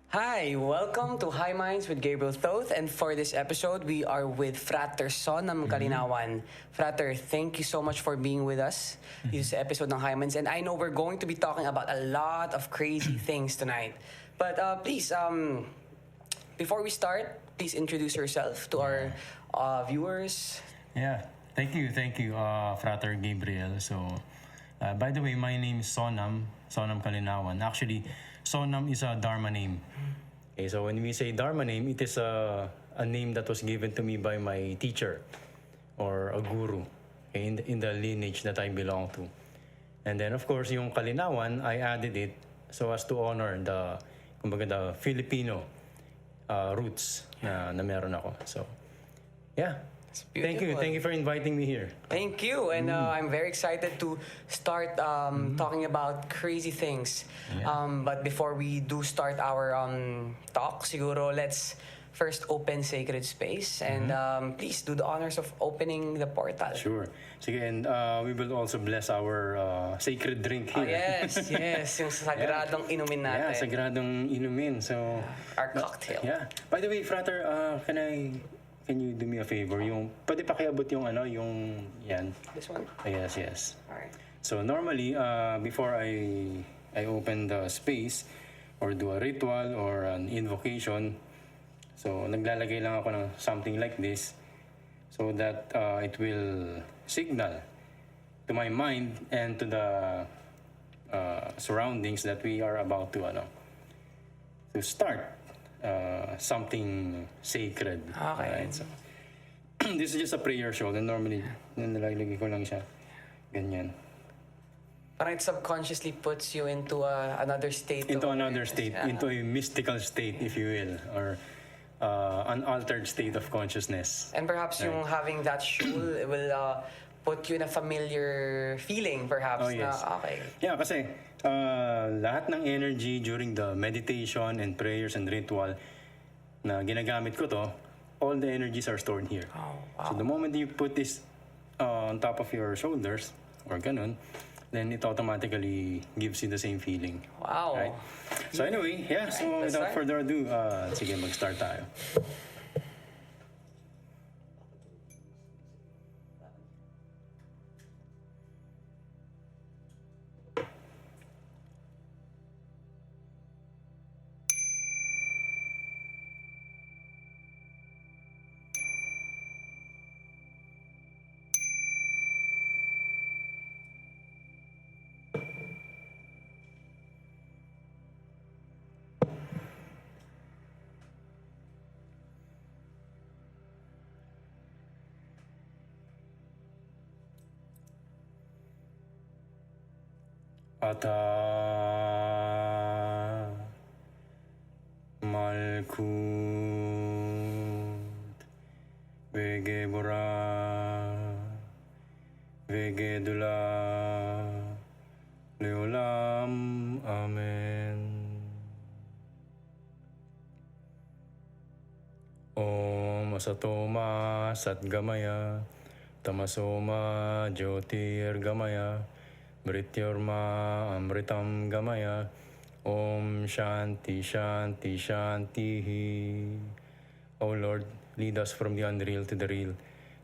Hi, welcome to High Minds with Gabriel Thoth. And for this episode, we are with Frater Sonam Kalinawan. Frater, thank you so much for being with us this episode ng High Minds. And I know we're going to be talking about a lot of crazy things tonight. But please, before we start, please introduce yourself to our viewers. Yeah, thank you, Frater Gabriel. So, by the way, my name is Sonam Kalinawan. Actually, Sonam is a Dharma name. Okay, so when we say Dharma name, it is a name that was given to me by my teacher or a guru, okay, in the lineage that I belong to. And then, of course, yung Kalinawan, I added it so as to honor the Filipino roots na meron ako. So, yeah. Thank you for inviting me here. Thank you, and I'm very excited to start talking about crazy things. Yeah. But before we do start our talk, siguro let's first open sacred space, and please do the honors of opening the portal. Sure. Sige, and we will also bless our sacred drink here. Yes, yung sagradong inumin natin. Yeah, sagradong inumin. So, Our cocktail. yeah. By the way, Frater, can you do me a favor? Yung pwede pakiabot yung yan. This one? Yes. Alright. So normally, before I open the space or do a ritual or an invocation, so naglalagay lang ako ng something like this so that it will signal to my mind and to the surroundings that we are about to start something sacred. Okay. Right? So, this is just a prayer shawl and normally nilalagay ko lang siya. Ganyan. Parang it subconsciously puts you into another state. Into another state, into a mystical state, if you will, or an altered state of consciousness. And perhaps yung having that shawl will put you in a familiar feeling, perhaps. Oh, yes. Na, okay. Yeah, kasi lahat ng energy during the meditation and prayers and ritual na ginagamit ko to, all the energies are stored here. Oh, wow. So the moment you put this on top of your shoulders, or ganun, then it automatically gives you the same feeling. Wow. Right? So anyway, yeah, so Right, without further ado, sige, mag-start tayo. Ata Malkut Vege Bora Vege Dula Leolam Amen. Om Asatoma Satgamaya Tamasoma Jyotirgamaya Mrityorma Amritam Gamaya. Om Shanti Shanti Shanti. O Lord, lead us from the unreal to the real.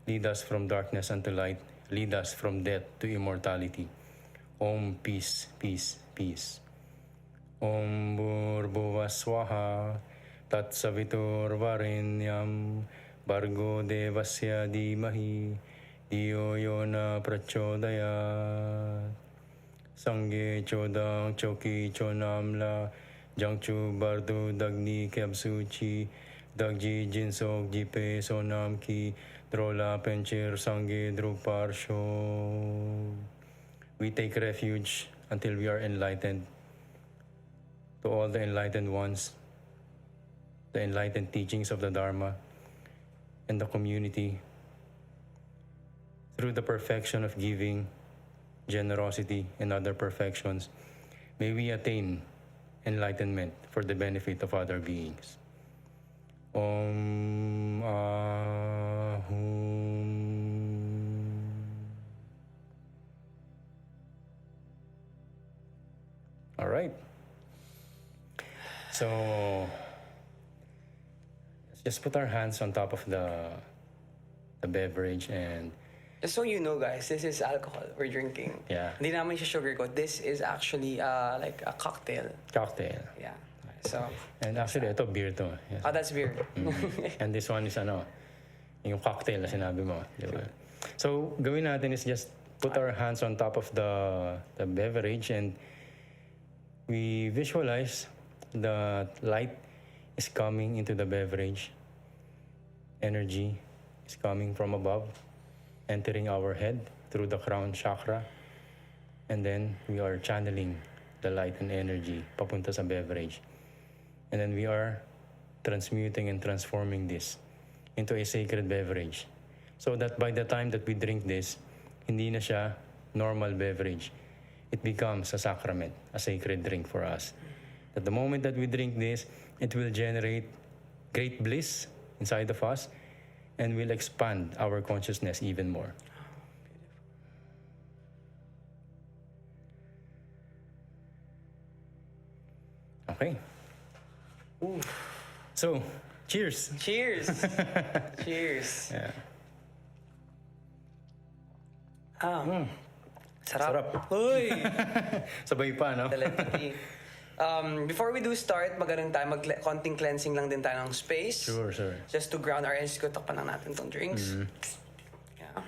Lead us from darkness unto light. Lead us from death to immortality. Om Peace, Peace, Peace. Om Bhurbhuva Swaha Tat Savitur Varenyam Bargo Devasya Dimahi Diyo Yona Prachodayat. Sangye Chodang Choki Chonamla Jangchu Bardu Dagni Kyabsuchi Dagji Jinsok Jipe Sonamki Drola Penchir Sangye Druparsho. We take refuge until we are enlightened. To all the enlightened ones, the enlightened teachings of the Dharma and the community, through the perfection of giving, generosity, and other perfections, may we attain enlightenment for the benefit of other beings. Om Ahum. All right. So, let's just put our hands on top of the beverage and Just so you know, guys, this is alcohol we're drinking. Yeah. Hindi namin siya sugarcoat. This is actually like a cocktail. cocktail. Yeah. So, And actually, ito beer to. Yes. that's beer. And this one is yung cocktail na sinabi mo. Di ba? So, gawin natin is just put our hands on top of the beverage and we visualize the light is coming into the beverage. Energy is coming from above, entering our head through the crown chakra. And then we are channeling the light and energy papunta sa beverage. And then we are transmuting and transforming this into a sacred beverage. So that by the time that we drink this, hindi na siya normal beverage. It becomes a sacrament, a sacred drink for us. At the moment that we drink this, it will generate great bliss inside of us and will expand our consciousness even more. Okay. Ooh. So, cheers. Cheers. Cheers. Yeah. Sarap. Sarap. Uy! Sabay pa, no? Telepathy. Before we do start, magandang tayo, konting cleansing lang din tayo ng space. Sure. Just to ground our energy. Takpan lang natin tong drinks. Yeah.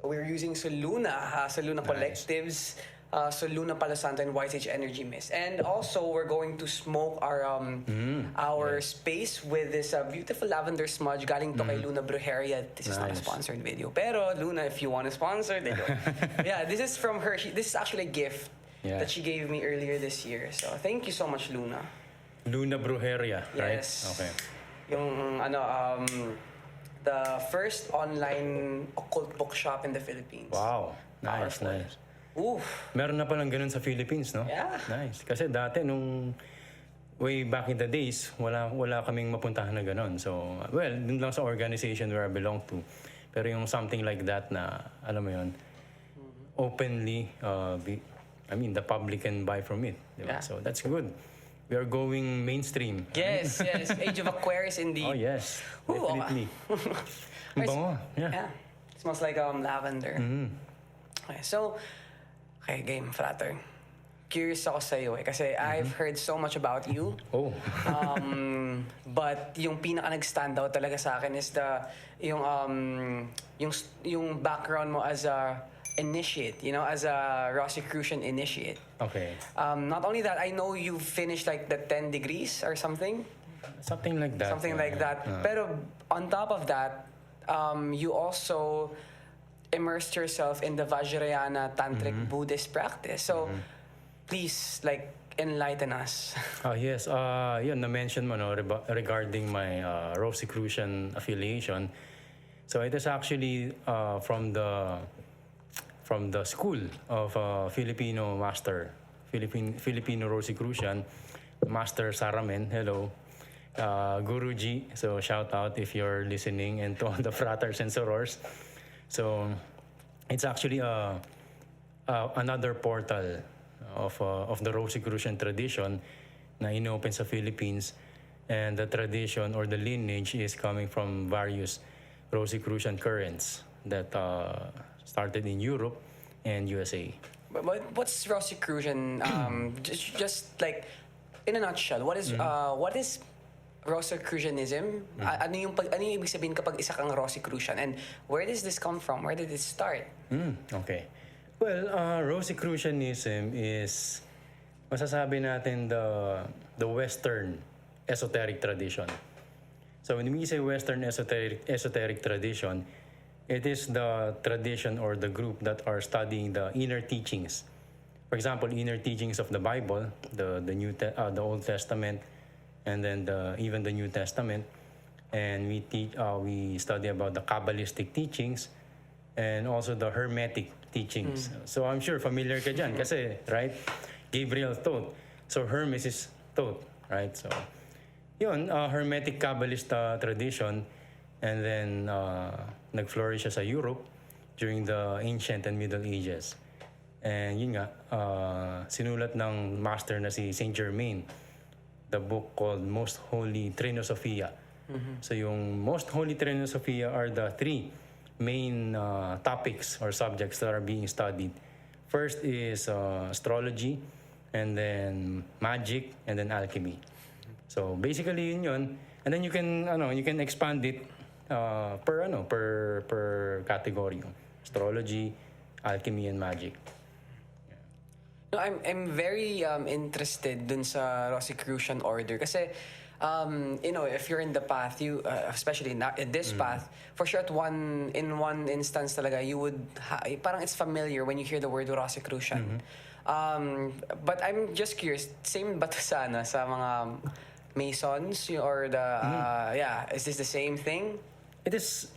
So we're using Soluna, Soluna Collectives, Soluna Palo Santo and White Sage Energy Mist. And also, we're going to smoke our space with this beautiful lavender smudge galing to kay Luna Brujeria. This is not a Nice. sponsored video. Pero, Luna, if you want to sponsor, they don't. Yeah, this is from her. This is actually a gift that she gave me earlier this year. So, thank you so much, Luna. Luna Brujeria, right? Yes. Okay. Yung, the first online occult bookshop in the Philippines. Wow. Nice, Powerful. nice. Oof. Meron na palang ganun sa Philippines, no? Yeah. Nice. Kasi dati nung way back in the days, wala kaming mapuntahan na ganun. So, well, dun lang sa organization where I belong to. Pero yung something like that na, alam mo yun, openly, the public can buy from it. Diba? Yeah. So, that's good. We are going mainstream. Yes. Age of Aquarius indeed. Oh, yes. Ooh, Definitely. Ang bango. Yeah. Yeah. It smells like lavender. Okay, so, game, Frater. Curious ako sa iyo kasi I've heard so much about you. Oh. But yung pinaka nag-stand out talaga sa akin is yung background mo as a initiate, as a Rosicrucian initiate. Okay. Not only that, I know you finished like the 10 degrees or something. Something like that. Something like that. Pero on top of that, you also immersed yourself in the Vajrayana Tantric Buddhist practice. So, please, enlighten us. Yes. Yun, na-mention mo, no, regarding my Rosicrucian affiliation. So, it is actually from the school of Filipino master, Filipino Rosicrucian, Master Saramen. Hello. Guruji. So, shout out if you're listening, and to all the fraters and sorors. So, it's actually another portal of the Rosicrucian tradition na inopen sa Philippines, and the tradition or the lineage is coming from various Rosicrucian currents that started in Europe and USA. But what's Rosicrucian? Just like in a nutshell, what is Rosicrucianism? Ano yung ibig sabihin kapag isa kang Rosicrucian? And where does this come from? Where did it start? Okay. Well, Rosicrucianism is, masasabi natin, the Western esoteric tradition. So when we say Western esoteric tradition, it is the tradition or the group that are studying the inner teachings. For example, inner teachings of the Bible, the Old Testament, and then even the New Testament. And we study about the Kabbalistic teachings and also the Hermetic teachings. So I'm sure familiar ka dyan kasi, right? Gabriel Thoth. So Hermes is Thoth, right? So yun, Hermetic Kabbalist tradition, and then nag-flourish siya sa Europe during the ancient and Middle Ages. And yun nga, sinulat ng master na si Saint Germain, the book called Most Holy Trinosophia. So yung Most Holy Trinosophia are the three main topics or subjects that are being studied. First is astrology, and then magic, and then alchemy. So basically yun. And then you can expand it per category. Astrology, alchemy, and magic. No, I'm very interested dun sa Rosicrucian order kasi if you're in the path, you especially in this path, for sure in one instance talaga you would parang it's familiar when you hear the word Rosicrucian. But I'm just curious, same ba to sa mga Masons or the is this the same thing? It is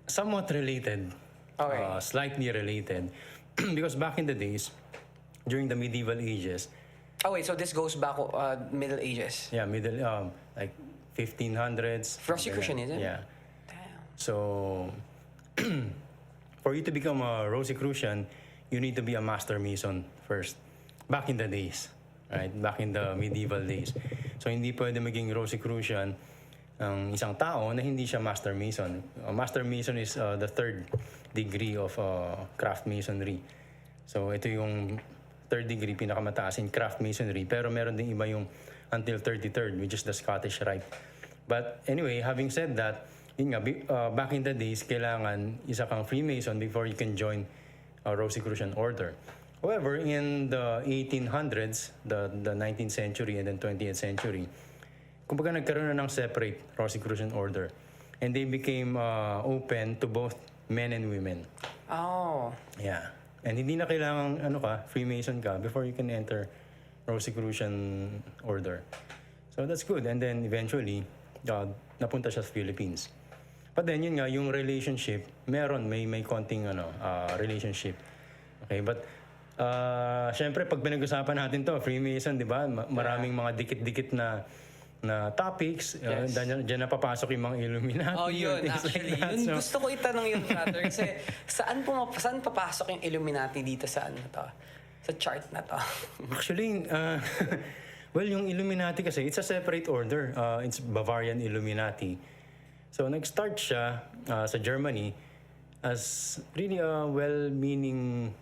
somewhat related. Okay. Slightly related. Because back in the days, during the medieval ages. Oh wait, so this goes back Middle Ages. Yeah, like 1500s. Rosicrucianism? Yeah. Damn. So for you to become a Rosicrucian, you need to be a master Mason first. Back in the days, right? Back in the medieval days. So hindi pwede maging Rosicrucian ang isang tao na hindi siya master Mason. A master Mason is the third degree of craft masonry. So ito yung third degree, pinakamataas in craft masonry. Pero meron din iba yung until 33rd, which is the Scottish Rite. But anyway, having said that, yun nga, back in the days, kailangan isa kang Freemason before you can join a Rosicrucian order. However, in the 1800s, the 19th century and then 20th century, kumbaga nagkaroon na ng separate Rosicrucian order. And they became open to both men and women. Oh. Yeah. And hindi na kailangan Freemason ka before you can enter Rosicrucian order. So that's good. And then eventually, napunta siya sa Philippines. But then yun nga, yung relationship, may konting relationship. Okay, but syempre pag pinag-usapan natin to, Freemason, di ba? Maraming mga dikit-dikit na topics. Yes. Diyan na papasok yung mga Illuminati. Oh, yun. Things Actually, like that. yun So, gusto ko itanong yung brother. Kasi saan papasok yung Illuminati dito sa sa chart na to? Actually, well, yung Illuminati kasi, it's a separate order. It's Bavarian Illuminati. So, nag-start siya sa Germany as really a well-meaning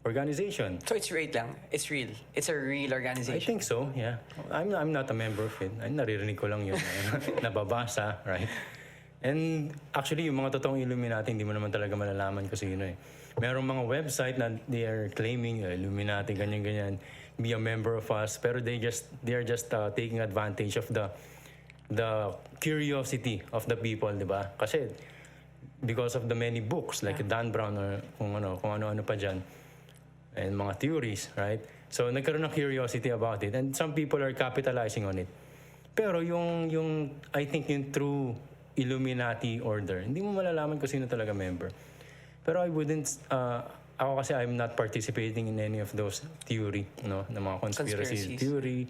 organization. So it's real lang. It's real. It's a real I organization. think so, yeah. I'm not a member of it. Ay, naririnig ko lang yun. Nababasa, right? And actually, yung mga totoong Illuminati, hindi mo naman talaga malalaman kung sino eh. Merong mga website na they are claiming Illuminati, ganyan-ganyan, be a member of us, pero they are just taking advantage of the curiosity of the people, di ba? Kasi because of the many books like Dan Brown or kung ano-ano pa dyan, and mga theories, right? So, nagkaroon ng curiosity about it. And some people are capitalizing on it. Pero I think yung true Illuminati order, hindi mo malalaman kung sino talaga member. Pero I wouldn't, ako kasi I'm not participating in any of those theory, no? Na mga conspiracy theory.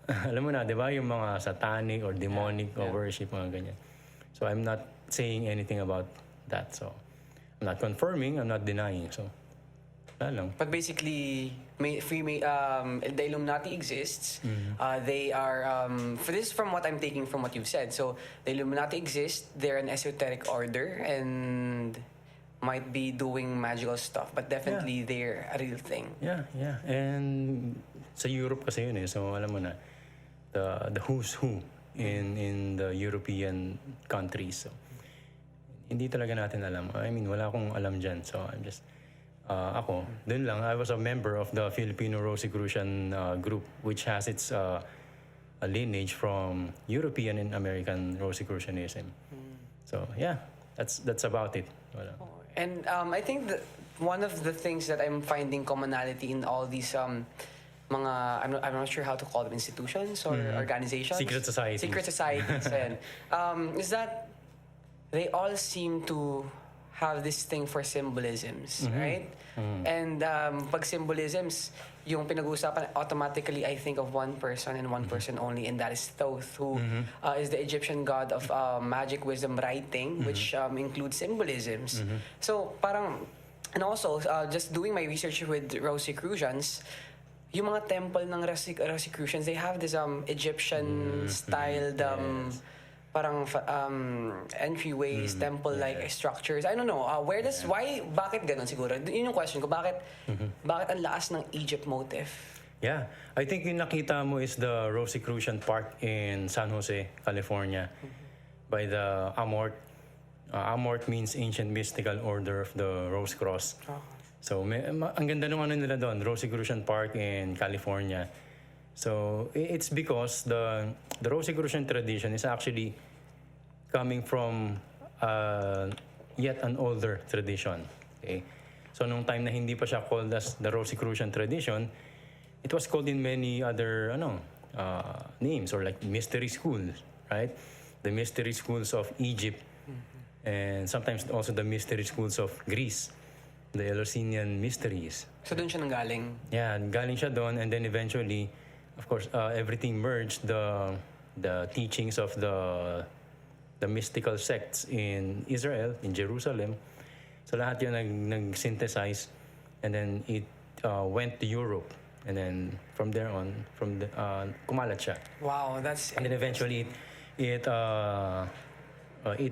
Alam mo na, di ba? Yung mga satanic or demonic or worship, mga ganyan. So, I'm not saying anything about that. So, I'm not confirming, I'm not denying. So, But basically, the Illuminati exists. They are, for this from what I'm taking from what you've said. So, the Illuminati exists. They're an esoteric order and might be doing magical stuff. But definitely, they're a real thing. Yeah. And sa Europe kasi yun eh. So, alam mo na, the who's who in the European countries. So, hindi talaga natin alam. I mean, wala akong alam dyan. So, I'm just... ako, dun lang, I was a member of the Filipino Rosicrucian group, which has its lineage from European and American Rosicrucianism. So, yeah, that's about it. Wala. And I think that one of the things that I'm finding commonality in all these mga, I'm not sure how to call them, institutions or organizations? Secret societies. Secret societies, is that they all seem to have this thing for symbolisms, right? And pag symbolisms, yung pinag-uusapan, automatically I think of one person and one person only, and that is Thoth, who is the Egyptian god of magic, wisdom, writing, which includes symbolisms. So parang And also, just doing my research with Rosicrucians, yung mga temple ng Rosicrucians, they have this Egyptian styled parang entryways, temple-like structures. I don't know. Bakit ganun siguro? Yun yung question ko. Bakit ang lakas ng Egypt motif? Yeah. I think yung nakita mo is the Rosicrucian Park in San Jose, California, by the Amort. Amort means Ancient Mystical Order of the Rose Cross. So, ang ganda nung ano nila doon, Rosicrucian Park in California. So, it's because the Rosicrucian tradition is actually coming from yet an older tradition. Okay? So, nung time na hindi pa siya called as the Rosicrucian tradition, it was called in many other names or like mystery schools, right? The mystery schools of Egypt and sometimes also the mystery schools of Greece, the Eleusinian mysteries. So, doon siya nanggaling? Yeah, galing siya doon, and then eventually, of course, everything merged, the teachings of the mystical sects in Israel, in Jerusalem. So lahat yun nag-synthesize, and then it went to Europe. And then from there on, kumalat siya. Wow, that's... And then eventually, it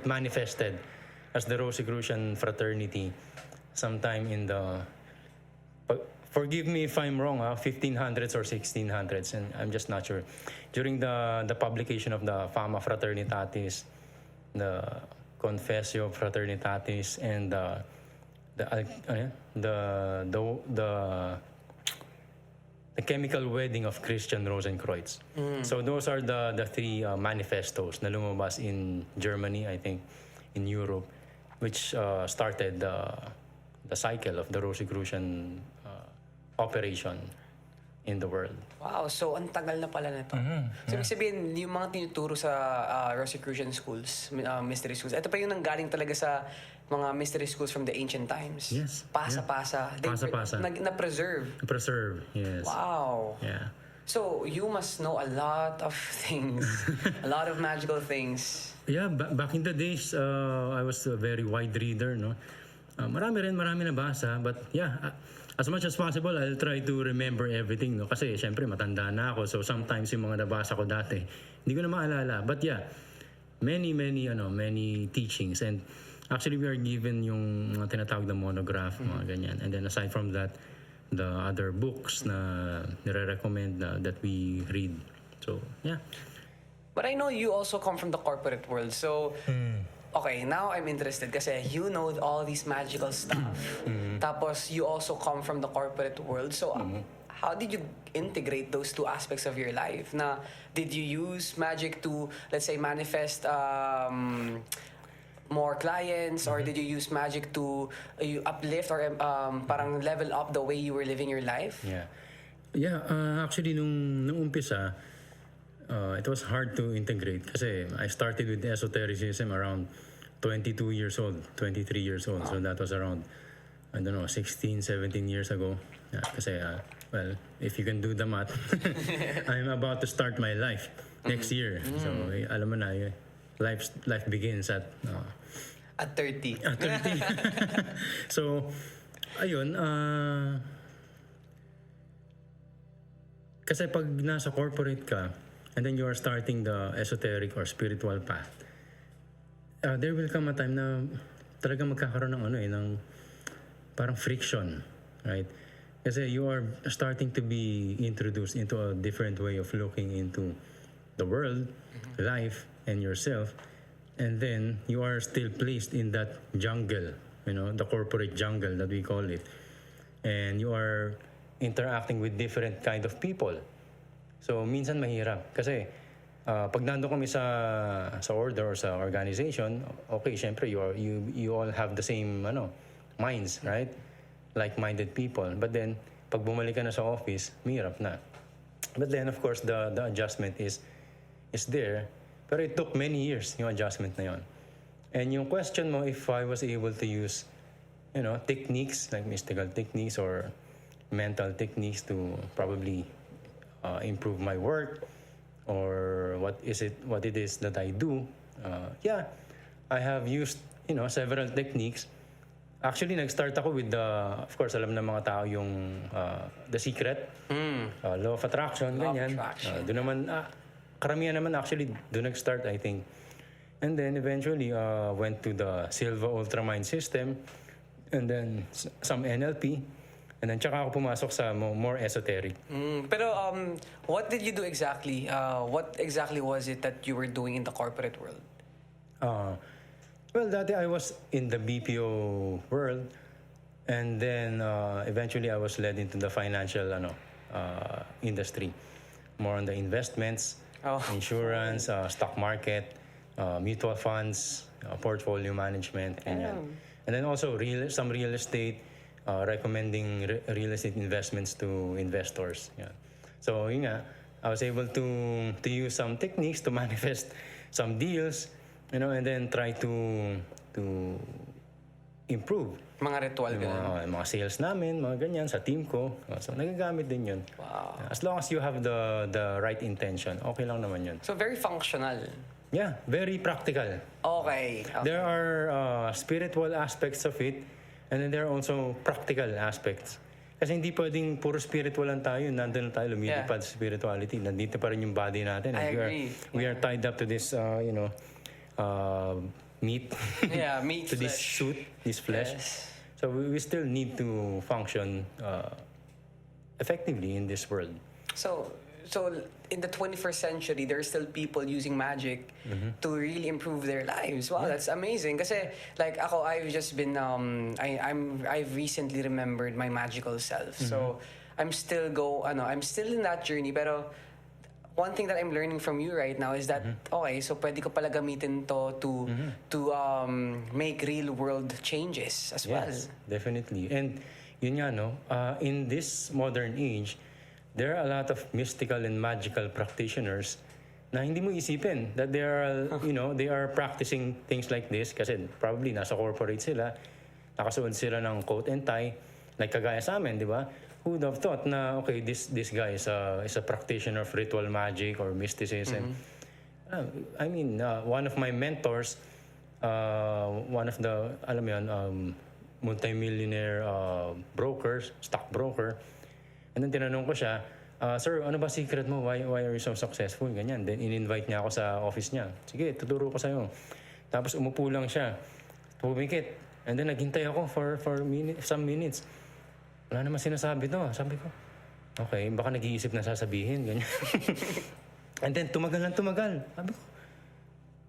manifested as the Rosicrucian fraternity sometime in the... Forgive me if I'm wrong, 1500s or 1600s, and I'm just not sure. During the publication of the Fama Fraternitatis, the Confessio Fraternitatis, and the Chemical Wedding of Christian Rosenkreuz. So those are the three manifestos na lumabas in Germany, I think, in Europe, which started the cycle of the Rosicrucian operation in the world. Wow, so ang tagal na pala nito. So ibig sabihin, yung mga tinuturo sa Rosicrucian schools, mystery schools, ito pa yung nanggaling talaga sa mga mystery schools from the ancient times. Yes. Pasa-pasa. Pasa-pasa. Na-preserve. Preserve, yes. Wow. Yeah. So you must know a lot of things, a lot of magical things. Yeah, back in the days, I was a very wide reader, no? Marami nabasa, but yeah, as much as possible, I'll try to remember everything, no? Kasi syempre matanda na ako, so sometimes yung mga nabasa ko dati, hindi ko na maalala. But yeah, many teachings, and actually we are given yung mga tinatawag na monograph, mga ganyan. And then aside from that, the other books na nire-recommend that we read. So, yeah. But I know you also come from the corporate world, so okay, now I'm interested kasi you know all these magical stuff. Tapos you also come from the corporate world. So how did you integrate those two aspects of your life? Na did you use magic to, let's say, manifest more clients, or did you use magic to uplift or parang level up the way you were living your life? Yeah, actually nung umpisa, it was hard to integrate kasi I started with Esotericism around 22 years old, 23 years old. So that was around, I don't know, 16, 17 years ago. Yeah, kasi, well, if you can do the math, I'm about to start my life next year. So, alam mo na, life begins at 30. At 30. So, ayun, kasi pag nasa corporate ka, and then you are starting the esoteric or spiritual path, there will come a time na talagang magkakaroon ng ng parang friction, right? Kasi you are starting to be introduced into a different way of looking into the world, life, and yourself. And then you are still placed in that jungle, the corporate jungle that we call it. And you are interacting with different kind of people. So minsan mahirap kasi pag nando kami sa order or sa organization, okay, syempre you all have the same minds, right? Like-minded people. But then pag bumalik ka na sa office, mahirap na. But then of course the adjustment is there. Pero it took many years yung adjustment na yon. And yung question mo if I was able to use techniques like mystical techniques or mental techniques to probably improve my work or what it is that I do. Yeah, I have used several techniques, Actually, nag-start ako with of course, alam ng mga tao yung The Secret, Law of Attraction, ganyan. Doon naman, karamihan naman actually, doon nag-start, I think. And then eventually, went to the Silva Ultramind system, and then some NLP, and then tsaka ako pumasok sa more esoteric. Pero what did you do exactly? What exactly was it that you were doing in the corporate world? Well, dati I was in the BPO world, and then eventually I was led into the financial industry, more on the investments, insurance, stock market, mutual funds, portfolio management, and then also some real estate, recommending real estate investments to investors. Yeah. So yun nga, I was able to use some techniques to manifest some deals. And then try to improve. Mga ritual ganun. Mga sales namin, mga ganyan, sa team ko. So, nagagamit din yun. Wow. As long as you have the right intention, okay lang naman yun. So, very functional. Yeah, very practical. Okay. There are spiritual aspects of it, and then there are also practical aspects. Kasi hindi pwedeng puro spiritual lang tayo, nandun lang tayo, lumilipad sa spirituality. Nandito pa rin yung body natin. I agree. We are tied up to this, meat. Yeah, meat to this suit, this flesh. Yes. So we still need to function effectively in this world. So in the 21st century, there are still people using magic to really improve their lives. Wow, that's amazing. Kasi like ako, I've just been I've recently remembered my magical self. So I'm still in that journey, pero one thing that I'm learning from you right now is that okay, so pwede ko pala gamitin to make real world changes as well. Yes, definitely. And yun nga, in this modern age, there are a lot of mystical and magical practitioners na hindi mo isipin that they are, they are practicing things like this kasi probably nasa corporate sila, nakasuot sila ng coat and tie, like kagaya sa amin, di ba? Who would have thought na, okay, this guy is a practitioner of ritual magic or mysticism. I mean, one of my mentors, one of the, alam mo yun, multi-millionaire brokers, stockbroker, and then tinanong ko siya, sir, ano ba secret mo? Why are you so successful? Ganyan. Then in-invite niya ako sa office niya. Sige, tuturo ko sa'yo. Tapos umupo lang siya. Pumikit. And then naghintay ako for some minutes. Wala naman sinasabi to. Sabi ko, okay, baka nag-iisip na sasabihin. Ganyan. And then tumagal. Sabi ko,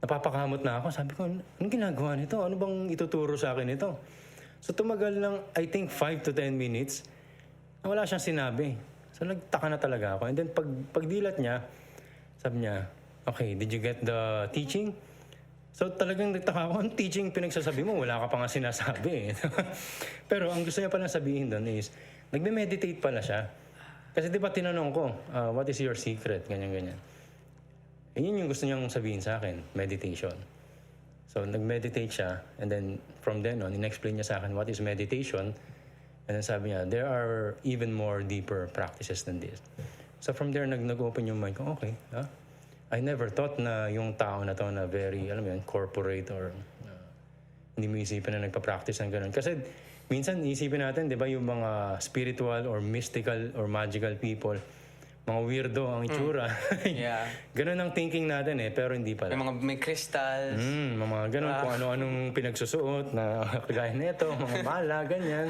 napapakamot na ako. Sabi ko, anong ginagawa nito? Ano bang ituturo sa akin ito? So tumagal lang, I think 5 to 10 minutes, wala siyang sinabi. So nagtaka na talaga ako. And then pagdilat niya, sabi niya, okay, did you get the teaching? So talagang nagtaka ako, ang teaching pinagsasabi mo, wala ka pa nga sinasabi. Pero ang gusto niya palang sabihin doon is, nagme-meditate pala siya. Kasi di ba tinanong ko, what is your secret? Ganyan. Yun yung gusto niyang sabihin sa akin, meditation. So nag-meditate siya, and then from then on, in-explain niya sa akin what is meditation. And then sabi niya, there are even more deeper practices than this. So from there, nag-open yung mind ko, okay, I never thought na yung tao na to na very, alam mo yun, corporate or hindi mo isipin na nagpa-practice ng ganun. Kasi minsan isipin natin, di ba, yung mga spiritual or mystical or magical people, mga weirdo ang itsura. Yeah. Ganun ang thinking natin pero hindi pala. May crystals. Mga ganun, kung ano-anong pinagsusuot na kagaya nito, mga bala, ganyan.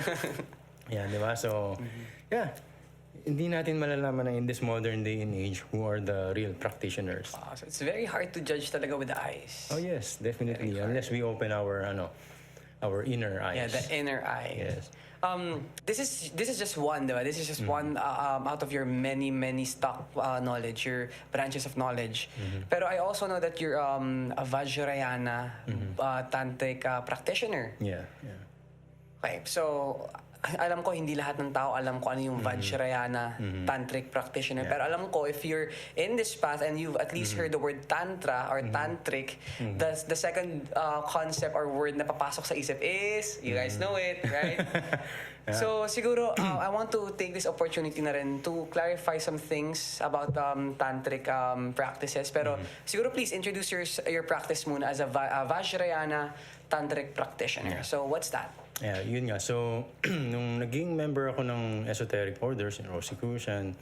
Yan, di ba? So, yeah. Hindi natin malalaman na in this modern day and age who are the real practitioners. Wow, so it's very hard to judge talaga with the eyes. Oh yes, definitely. Unless we open our inner eyes. Yeah, the inner eye. Yes. This is just one, diba? This is just one out of your many stock knowledge, your branches of knowledge. Pero I also know that you're a Vajrayana Tantric practitioner. Yeah. Okay, so alam ko hindi lahat ng tao alam ko ano yung Vajrayana Tantric practitioner. Pero alam ko if you're in this path and you've at least heard the word Tantra or Tantric, the second concept or word na papasok sa isip is, you guys know it, right? Yeah. So siguro, I want to take this opportunity na rin to clarify some things about Tantric practices. Pero siguro please introduce your practice muna as a Vajrayana Tantric practitioner. So what's that? Yeah, yun nga. So, nung naging member ako ng esoteric orders, Rosicrucian,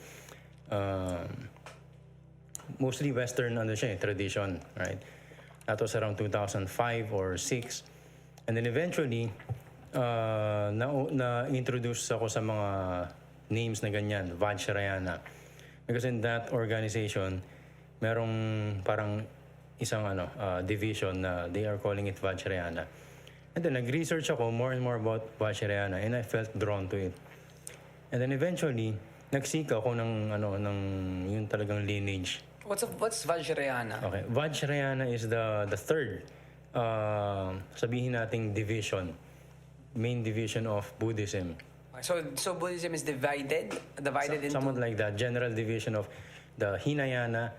mostly Western tradition, right? That was around 2005 or 6. And then eventually, na-introduce ako sa mga names na ganyan, Vajrayana. Because in that organization, merong parang isang division na they are calling it Vajrayana. And then nag-research ako more and more about Vajrayana and I felt drawn to it. And then eventually, nagsika ako ng yung talagang lineage. What's Vajrayana? Okay, Vajrayana is the third sabihin nating division, main division of Buddhism. So Buddhism is divided into Somewhat like that, general division of the Hinayana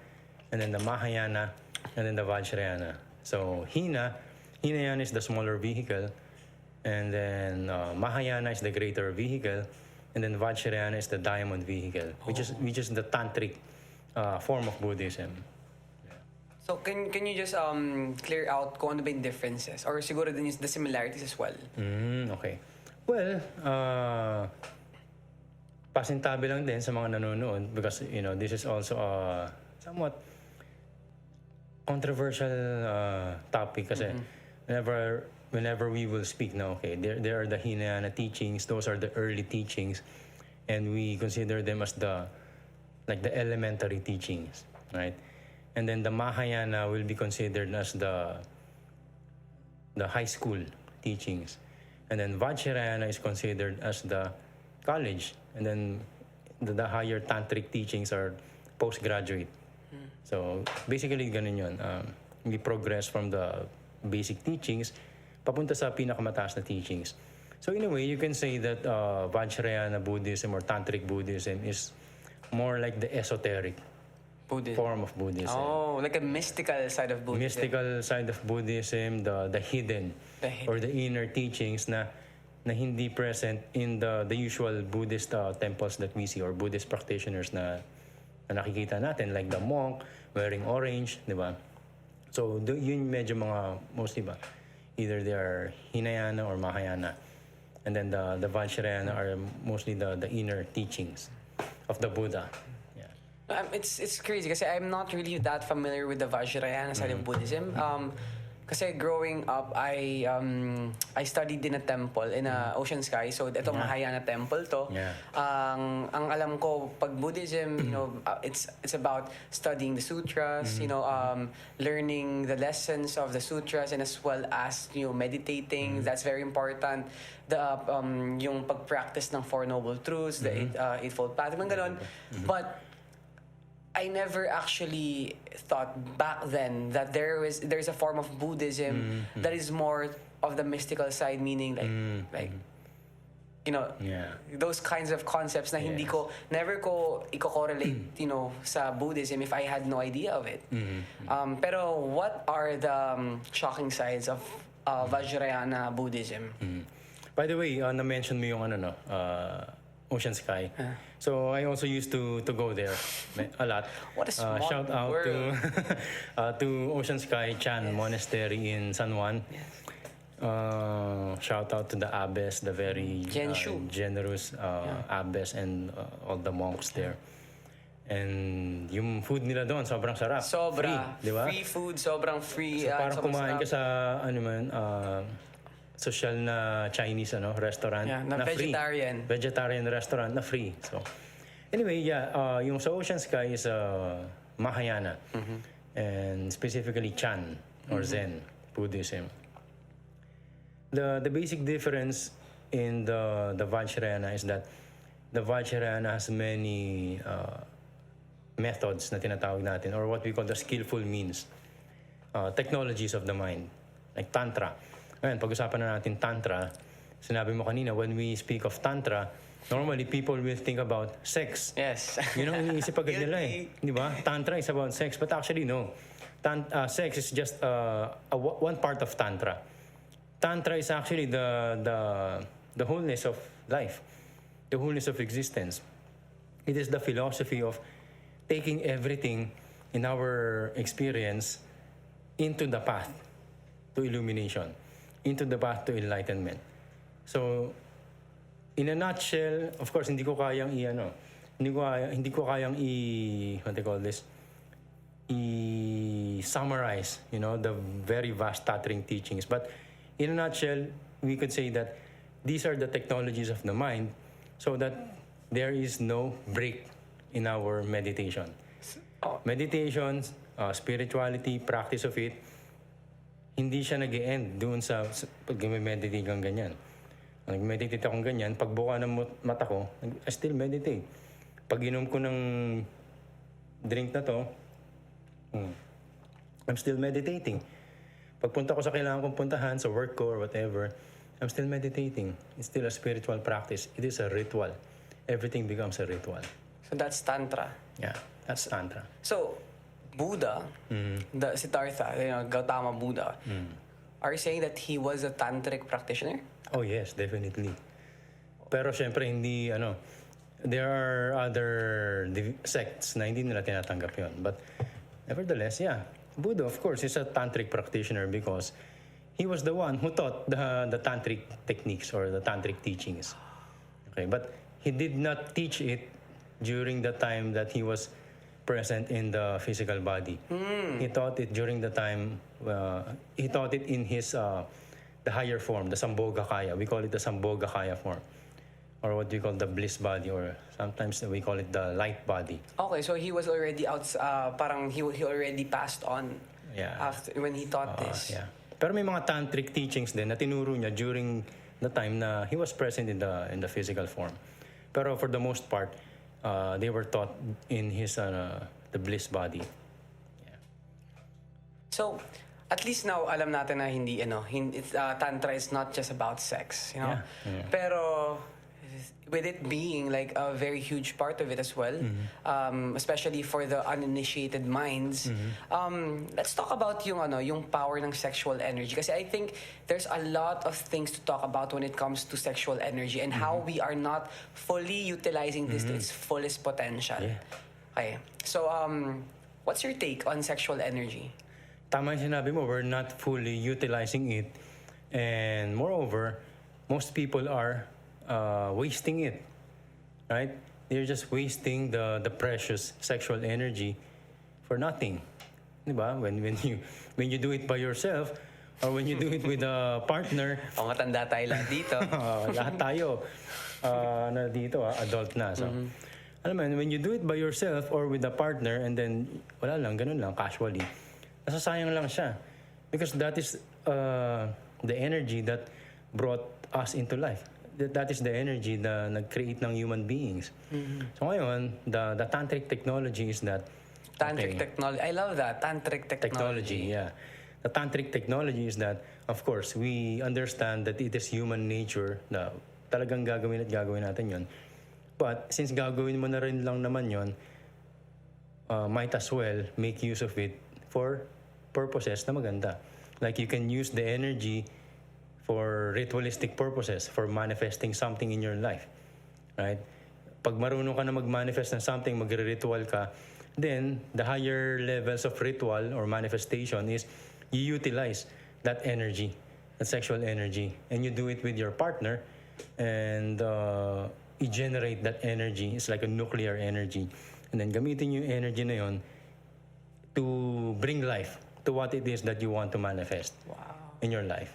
and then the Mahayana and then the Vajrayana. So Hinayana is the smaller vehicle, and then Mahayana is the greater vehicle, and then Vajrayana is the diamond vehicle, which is the Tantric form of Buddhism. So can you just clear out kung ano ba yung differences or siguro din the similarities as well? Okay. Well, pasintabi lang din sa mga nanonood because this is also a somewhat controversial topic kasi whenever we will speak now, okay, there are the Hinayana teachings, those are the early teachings, and we consider them as the elementary teachings, right? And then the Mahayana will be considered as the high school teachings. And then Vajrayana is considered as the college. And then the higher tantric teachings are postgraduate. So basically ganun yun. We progress from the basic teachings papunta sa pinakamataas na teachings. So in a way, you can say that Vajrayana Buddhism or Tantric Buddhism is more like the esoteric form of Buddhism. Oh, like a mystical side of Buddhism. Mystical side of Buddhism, the hidden or the inner teachings na hindi present in the usual Buddhist temples that we see or Buddhist practitioners na nakikita natin, like the monk wearing orange, di ba? So yun medyo mga mostly ba either they are Hinayana or Mahayana, and then the Vajrayana are mostly the inner teachings of the Buddha. It's crazy kasi I'm not really that familiar with the Vajrayana side of Buddhism. Kasi growing up, I studied in a temple in a Ocean Sky. So ito Mahayana temple to. Ang alam ko pag Buddhism, it's about studying the sutras, learning the lessons of the sutras, and as well as meditating. That's very important. Yung pag-practice ng Four Noble Truths, the Eightfold Path, mga ganon. But I never actually thought back then that there's a form of Buddhism that is more of the mystical side, meaning those kinds of concepts na never ko i-correlate sa Buddhism if I had no idea of it. Pero what are the shocking sides of Vajrayana Buddhism? By the way, na-mention mo yung Ocean Sky. So I also used to go there a lot. What a small shout out world. to Ocean Sky Chan Monastery in San Juan. Shout out to the abbess, the very generous abbess and all the monks there. And yung food nila doon sobrang sarap. Free, di ba? Free food, sobrang free. So parang kumain ka sa social na Chinese restaurant na vegetarian. Free. Vegetarian restaurant na free. So anyway, yung sa Ocean Sky is Mahayana. And specifically Chan or Zen Buddhism. The basic difference in the Vajrayana is that the Vajrayana has many methods na tinatawag natin or what we call the skillful means, technologies of the mind, like Tantra. Ngayon, pag-usapan na natin Tantra, sinabi mo kanina, when we speak of Tantra, normally people will think about sex. Yes. Yun ang iniisip agad nila Di ba? Tantra is about sex, but actually no. Sex is just one part of Tantra. Tantra is actually the wholeness of life, the wholeness of existence. It is the philosophy of taking everything in our experience into the path to illumination, into the path to enlightenment. So, in a nutshell, of course, hindi ko kayang what they call this, summarize, the very vast Tantric teachings. But in a nutshell, we could say that these are the technologies of the mind so that there is no break in our meditation. Meditation, spirituality, practice of it, hindi siya nag-e-end doon sa pag meditate kang ganyan. Nag-meditate akong ganyan, pagbuka ng mata ko, I still meditate. Pag inom ko ng drink na to, I'm still meditating. Pagpunta ko sa kailangan kong puntahan, sa work ko or whatever, I'm still meditating. It's still a spiritual practice. It is a ritual. Everything becomes a ritual. So that's Tantra. Yeah, that's Tantra. So, Buddha, the Siddhartha, Gautama Buddha, are you saying that he was a Tantric practitioner? Oh yes, definitely. Pero syempre hindi there are other sects na hindi nila tinatanggap yun. But nevertheless, yeah, Buddha of course is a Tantric practitioner because he was the one who taught the Tantric techniques or the Tantric teachings. Okay, but he did not teach it during the time that he was present in the physical body. He taught it during the time, he taught it in his, the higher form, the Sambhogakaya. We call it the Sambhogakaya form. Or what we call the bliss body, or sometimes we call it the light body. Okay, so he was already parang he already passed on after when he taught this. Yeah. Pero may mga Tantric teachings din na tinuro niya during the time na he was present in the physical form. Pero for the most part, they were taught in his the bliss body. Yeah. So, at least now alam natin na hindi Tantra is not just about sex, Yeah. Pero with it being like a very huge part of it as well, especially for the uninitiated minds. Let's talk about yung power ng sexual energy. Kasi I think there's a lot of things to talk about when it comes to sexual energy and how we are not fully utilizing this to its fullest potential. Yeah. Okay. So, what's your take on sexual energy? Tama yung sinabi mo, we're not fully utilizing it. And moreover, most people are wasting it, right? They're just wasting the precious sexual energy for nothing, diba? When you do it by yourself or when you do it with a partner. Matanda tayo lahat dito. Lahat tayo dito adult na. So, alam mo, when you do it by yourself or with a partner and then wala lang, ganun lang, casually, nasasayang lang siya. Because that is the energy that brought us into life. That is the energy na nag-create ng human beings. So ngayon, the Tantric technology is that... Tantric technology. I love that. Tantric technology. Yeah. The Tantric technology is that, of course, we understand that it is human nature na talagang gagawin natin yon. But since gagawin mo na rin lang naman yon, might as well make use of it for purposes na maganda. Like you can use the energy for ritualistic purposes, for manifesting something in your life, right? Pag marunong ka na mag-manifest ng something, magre-ritual ka, then the higher levels of ritual or manifestation is you utilize that energy, that sexual energy, and you do it with your partner, and you generate that energy. It's like a nuclear energy. And then gamitin yung energy na yon to bring life to what it is that you want to manifest in your life.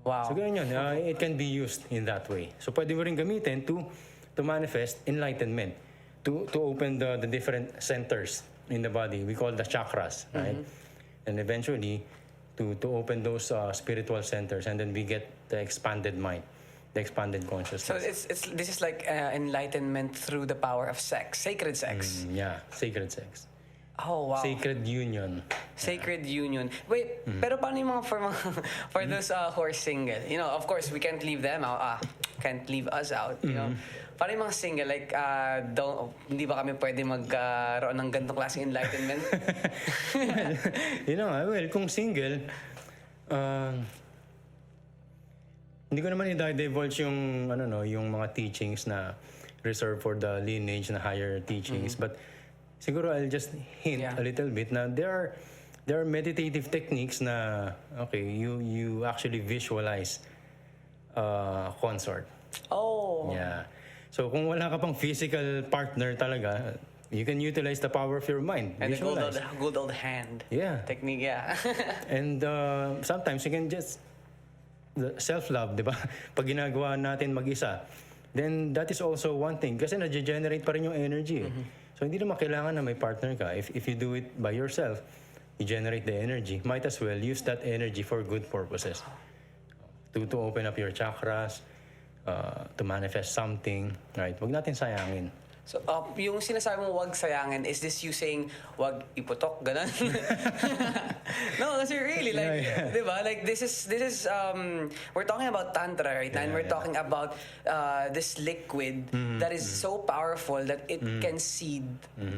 Wow. So ganyan yun. It can be used in that way. So pwede mo rin gamitin to manifest enlightenment, to open the different centers in the body. We call the chakras, right? And eventually to open those spiritual centers, and then we get the expanded mind, the expanded consciousness. So this is like enlightenment through the power of sex, sacred sex. Yeah, sacred sex. Oh, wow. Sacred union. Sacred union. Wait, pero paano yung mga for those who are single? Of course, we can't leave them out. Can't leave us out, Paano yung mga single? Like, hindi ba kami pwede magkaroon ng ganitong klaseng enlightenment? Well, kung single, hindi ko naman i-divulge yung, yung mga teachings na reserved for the lineage na higher teachings. But siguro I'll just hint a little bit na there are meditative techniques na you actually visualize consort. Oh. Yeah. So kung wala ka pang physical partner talaga, you can utilize the power of your mind. And the Visualize. good old hand Yeah. technique, yeah. And sometimes you can just self-love, di ba? Pag ginagawa natin mag-isa, then that is also one thing. Kasi na-generate pa rin yung energy. So hindi naman kailangan na may partner ka. If you do it by yourself, you generate the energy. Might as well use that energy for good purposes. To open up your chakras, to manifest something, right? Huwag natin sayangin. So, yung sinasabi mo wag sayangin, is this you saying wag iputok, ganun? No, kasi really, like, di ba? Like, this is, we're talking about Tantra right now, and we're talking about this liquid that is so powerful that it can seed,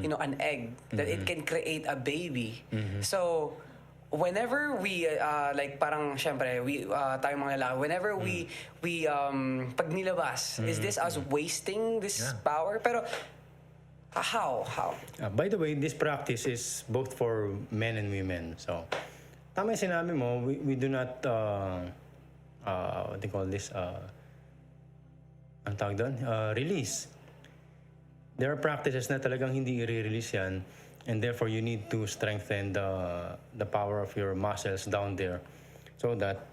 you know, an egg, that it can create a baby. So, whenever we like parang syempre we tayong mga lalaki, whenever we pag nilabas, is this us wasting this power? Pero how By the way, this practice is both for men and women. So tama yung sinabi mo, we do not what do you call this, ang tawag doon, release. There are practices na talagang hindi i-release yan. And therefore, you need to strengthen the power of your muscles down there so that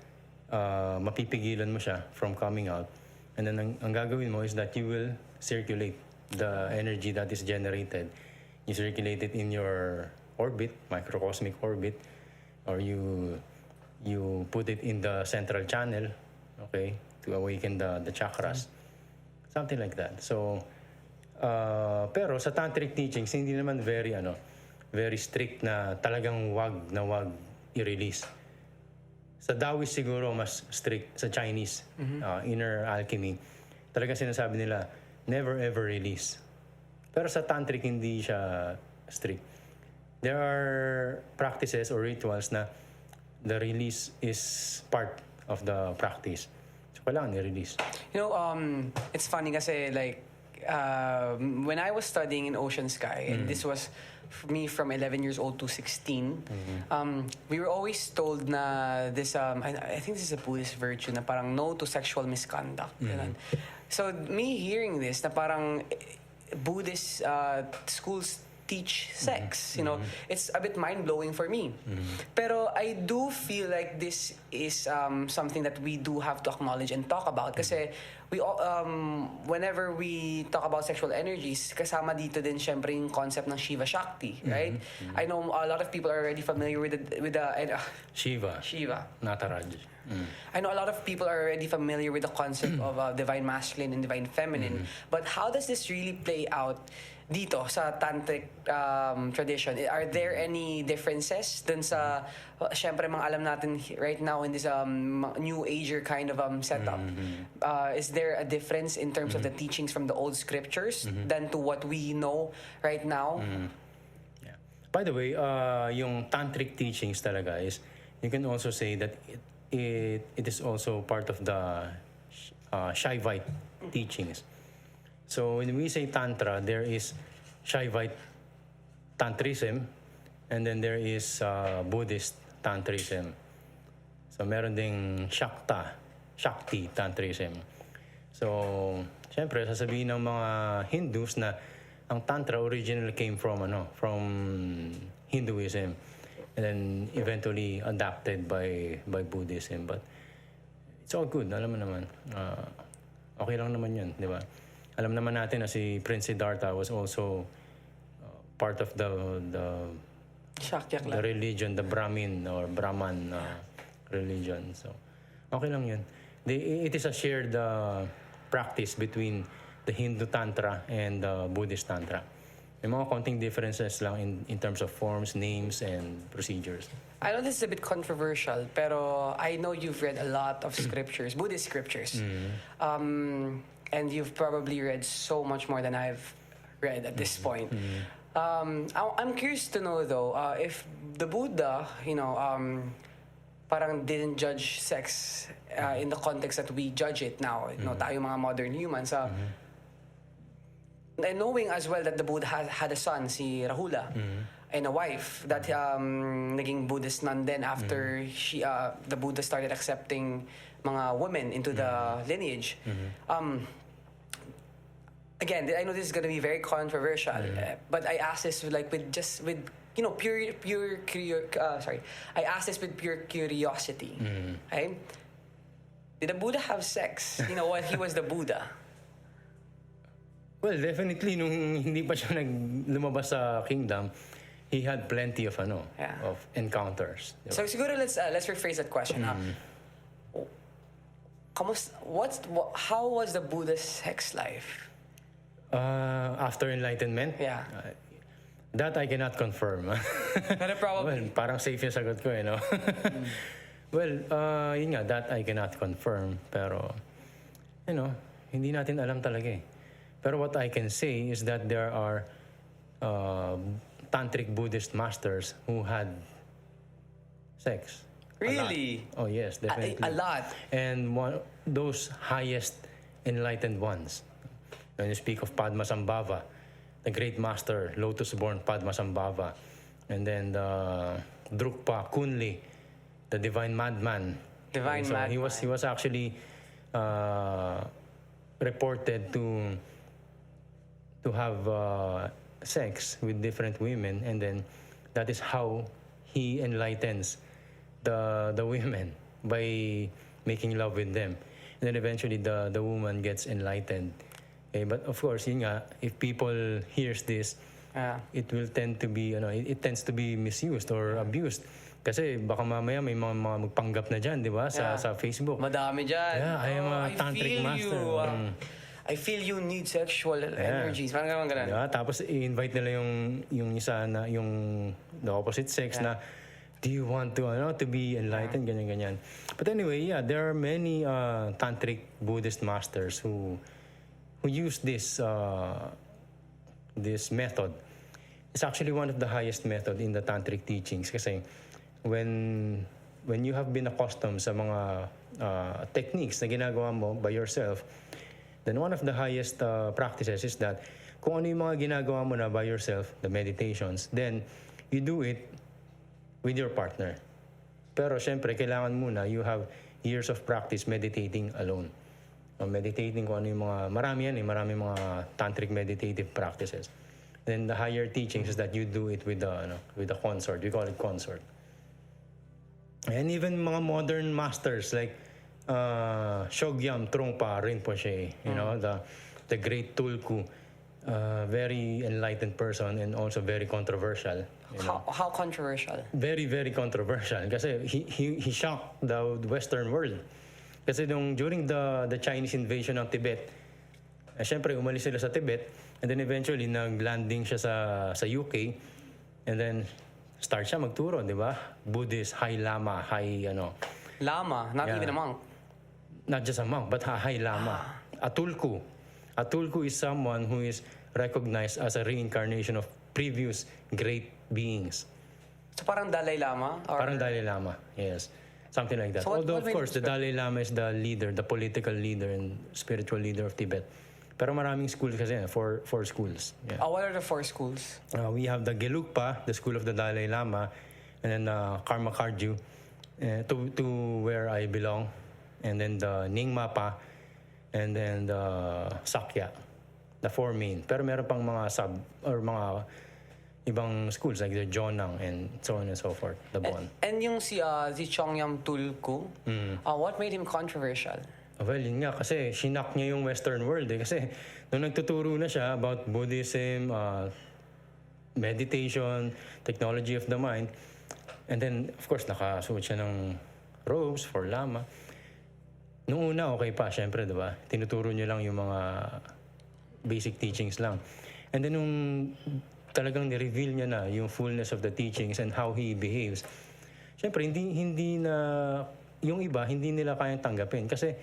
mapipigilan mo siya from coming out. And then, ang gagawin mo is that you will circulate the energy that is generated. You circulate it in your orbit, microcosmic orbit, or you put it in the central channel, okay, to awaken the chakras. Something like that. So, pero sa tantric teachings hindi naman very strict na talagang wag i-release. Sa Taoist siguro mas strict, sa Chinese inner alchemy talagang sinasabi nila never ever release. Pero sa tantric hindi siya strict. There are practices or rituals na the release is part of the practice. So kailangan i-release. You know, it's funny kasi like when I was studying in Ocean Sky, and this was me from 11 years old to 16, we were always told na this, I think this is a Buddhist virtue, na parang no to sexual misconduct. So me hearing this, na parang Buddhist schools teach sex, you know, it's a bit mind-blowing for me. Pero I do feel like this is something that we do have to acknowledge and talk about kasi we all, whenever we talk about sexual energies, kasama dito din syempre yung concept ng Shiva Shakti, right? I know a lot of people are already familiar with the Shiva. Nataraj. I know a lot of people are already familiar with the concept of divine masculine and divine feminine. But how does this really play out dito sa tantric tradition? Are there any differences dun sa syempre mga alam natin right now in this new ager kind of setup? Is there a difference in terms of the teachings from the old scriptures than to what we know right now? Yeah. By the way, yung tantric teachings talaga is you can also say that it is also part of the Shaivite teachings. So when we say Tantra, there is Shaivite Tantrism, and then there is Buddhist Tantrism. So meron ding Shakti Tantrism. So, syempre, sasabihin ng mga Hindus na ang Tantra originally came from Hinduism, and then eventually adapted by Buddhism. But it's all good, alam mo naman. Okay lang naman yun, di ba? Alam naman natin na si Prince Siddhartha was also part of the religion, the Brahmin or Brahman religion. So, okay lang yun. It is a shared practice between the Hindu Tantra and the Buddhist Tantra. May mga konting differences lang in terms of forms, names, and procedures. I know this is a bit controversial, pero I know you've read a lot of scriptures, Buddhist scriptures. And you've probably read so much more than I've read at this point. I'm curious to know though, if the Buddha, you know, parang didn't judge sex in the context that we judge it now. You know, tayo mga modern humans. And knowing as well that the Buddha had a son, si Rahula, and a wife that naging Buddhist nun then after the Buddha started accepting mga women into the lineage. Again, I know this is going to be very controversial, but I ask this with I ask this with pure curiosity. Okay? Did the Buddha have sex? You know, when he was the Buddha? Well, definitely nung hindi pa siya lumabas sa kingdom, he had plenty of of encounters. Diba? So siguro let's rephrase that question. How was the Buddha's sex life? After enlightenment? Yeah. That I cannot confirm. Pero probably. Well, parang safe yung sagot ko, no? Well, yun nga, that I cannot confirm. Pero, hindi natin alam talaga eh. Pero what I can say is that there are Tantric Buddhist masters who had sex. Really? Oh yes, definitely. A lot. And those highest enlightened ones. When you speak of Padmasambhava, the great master, lotus-born Padmasambhava, and then the Drukpa Kunli, the divine madman. Madman. He was actually reported to have sex with different women, and then that is how he enlightens the women by making love with them, and then eventually the woman gets enlightened. Okay, but of course, yun nga, if people hears this, it will tend to be it tends to be misused or abused. Kasi baka mamaya may mga magpanggap na dyan, di ba? Sa Facebook. Madami dyan. Yeah, I am a tantric master. I feel you need sexual energies. Parang ganun. Yeah, tapos i-invite nila yung isa na yung the opposite sex na do you want to be enlightened, ganyan. But anyway, there are many tantric Buddhist masters who use this method. It's actually one of the highest method in the tantric teachings kasi when you have been accustomed sa mga techniques na ginagawa mo by yourself, then one of the highest practices is that kung ano yung mga ginagawa mo na by yourself, the meditations, then you do it with your partner. Pero syempre, kailangan muna you have years of practice meditating alone. Meditating kung ano yung marami mga tantric meditative practices. Then the higher teachings is that you do it with the consort. We call it consort. And even mga modern masters like Shogyam Trungpa Rinpoche, the great Tulku, very enlightened person and also very controversial. How controversial? Very, very controversial. Kasi he shocked the Western world. Kasi during the Chinese invasion ng Tibet, syempre umalis sila sa Tibet, and then eventually nag-landing siya sa UK, and then start siya magturo, di ba? Buddhist, High Lama, Lama, not even a monk. Not just a monk, but High Lama. A Tulku. A Tulku is someone who is recognized as a reincarnation of previous great beings. So parang Dalai Lama? Parang Dalai Lama, yes. Something like that. So although, of course, the Dalai Lama is the leader, the political leader and spiritual leader of Tibet. Pero maraming schools kasi, four schools. Yeah. What are the 4 schools? We have the Gelugpa, the school of the Dalai Lama, and then Karma Kagyu, to where I belong, and then the Nyingmapa, and then the Sakya, the 4 main. Pero meron pang mga mga ibang schools like the Jonang and so on and so forth, the Bon. And yung si Chongyam Tulku, what made him controversial? Well, yun nga, kasi shinak niya yung Western world eh. Kasi nung nagtuturo na siya about Buddhism, meditation, technology of the mind, and then, of course, nakasuot siya ng robes for Lama. Nung una, okay pa, syempre, diba? Tinuturo niya lang yung mga basic teachings lang. And then, nung talagang ni-reveal niya na yung fullness of the teachings and how he behaves, syempre, hindi na, yung iba, hindi nila kayang tanggapin. Kasi,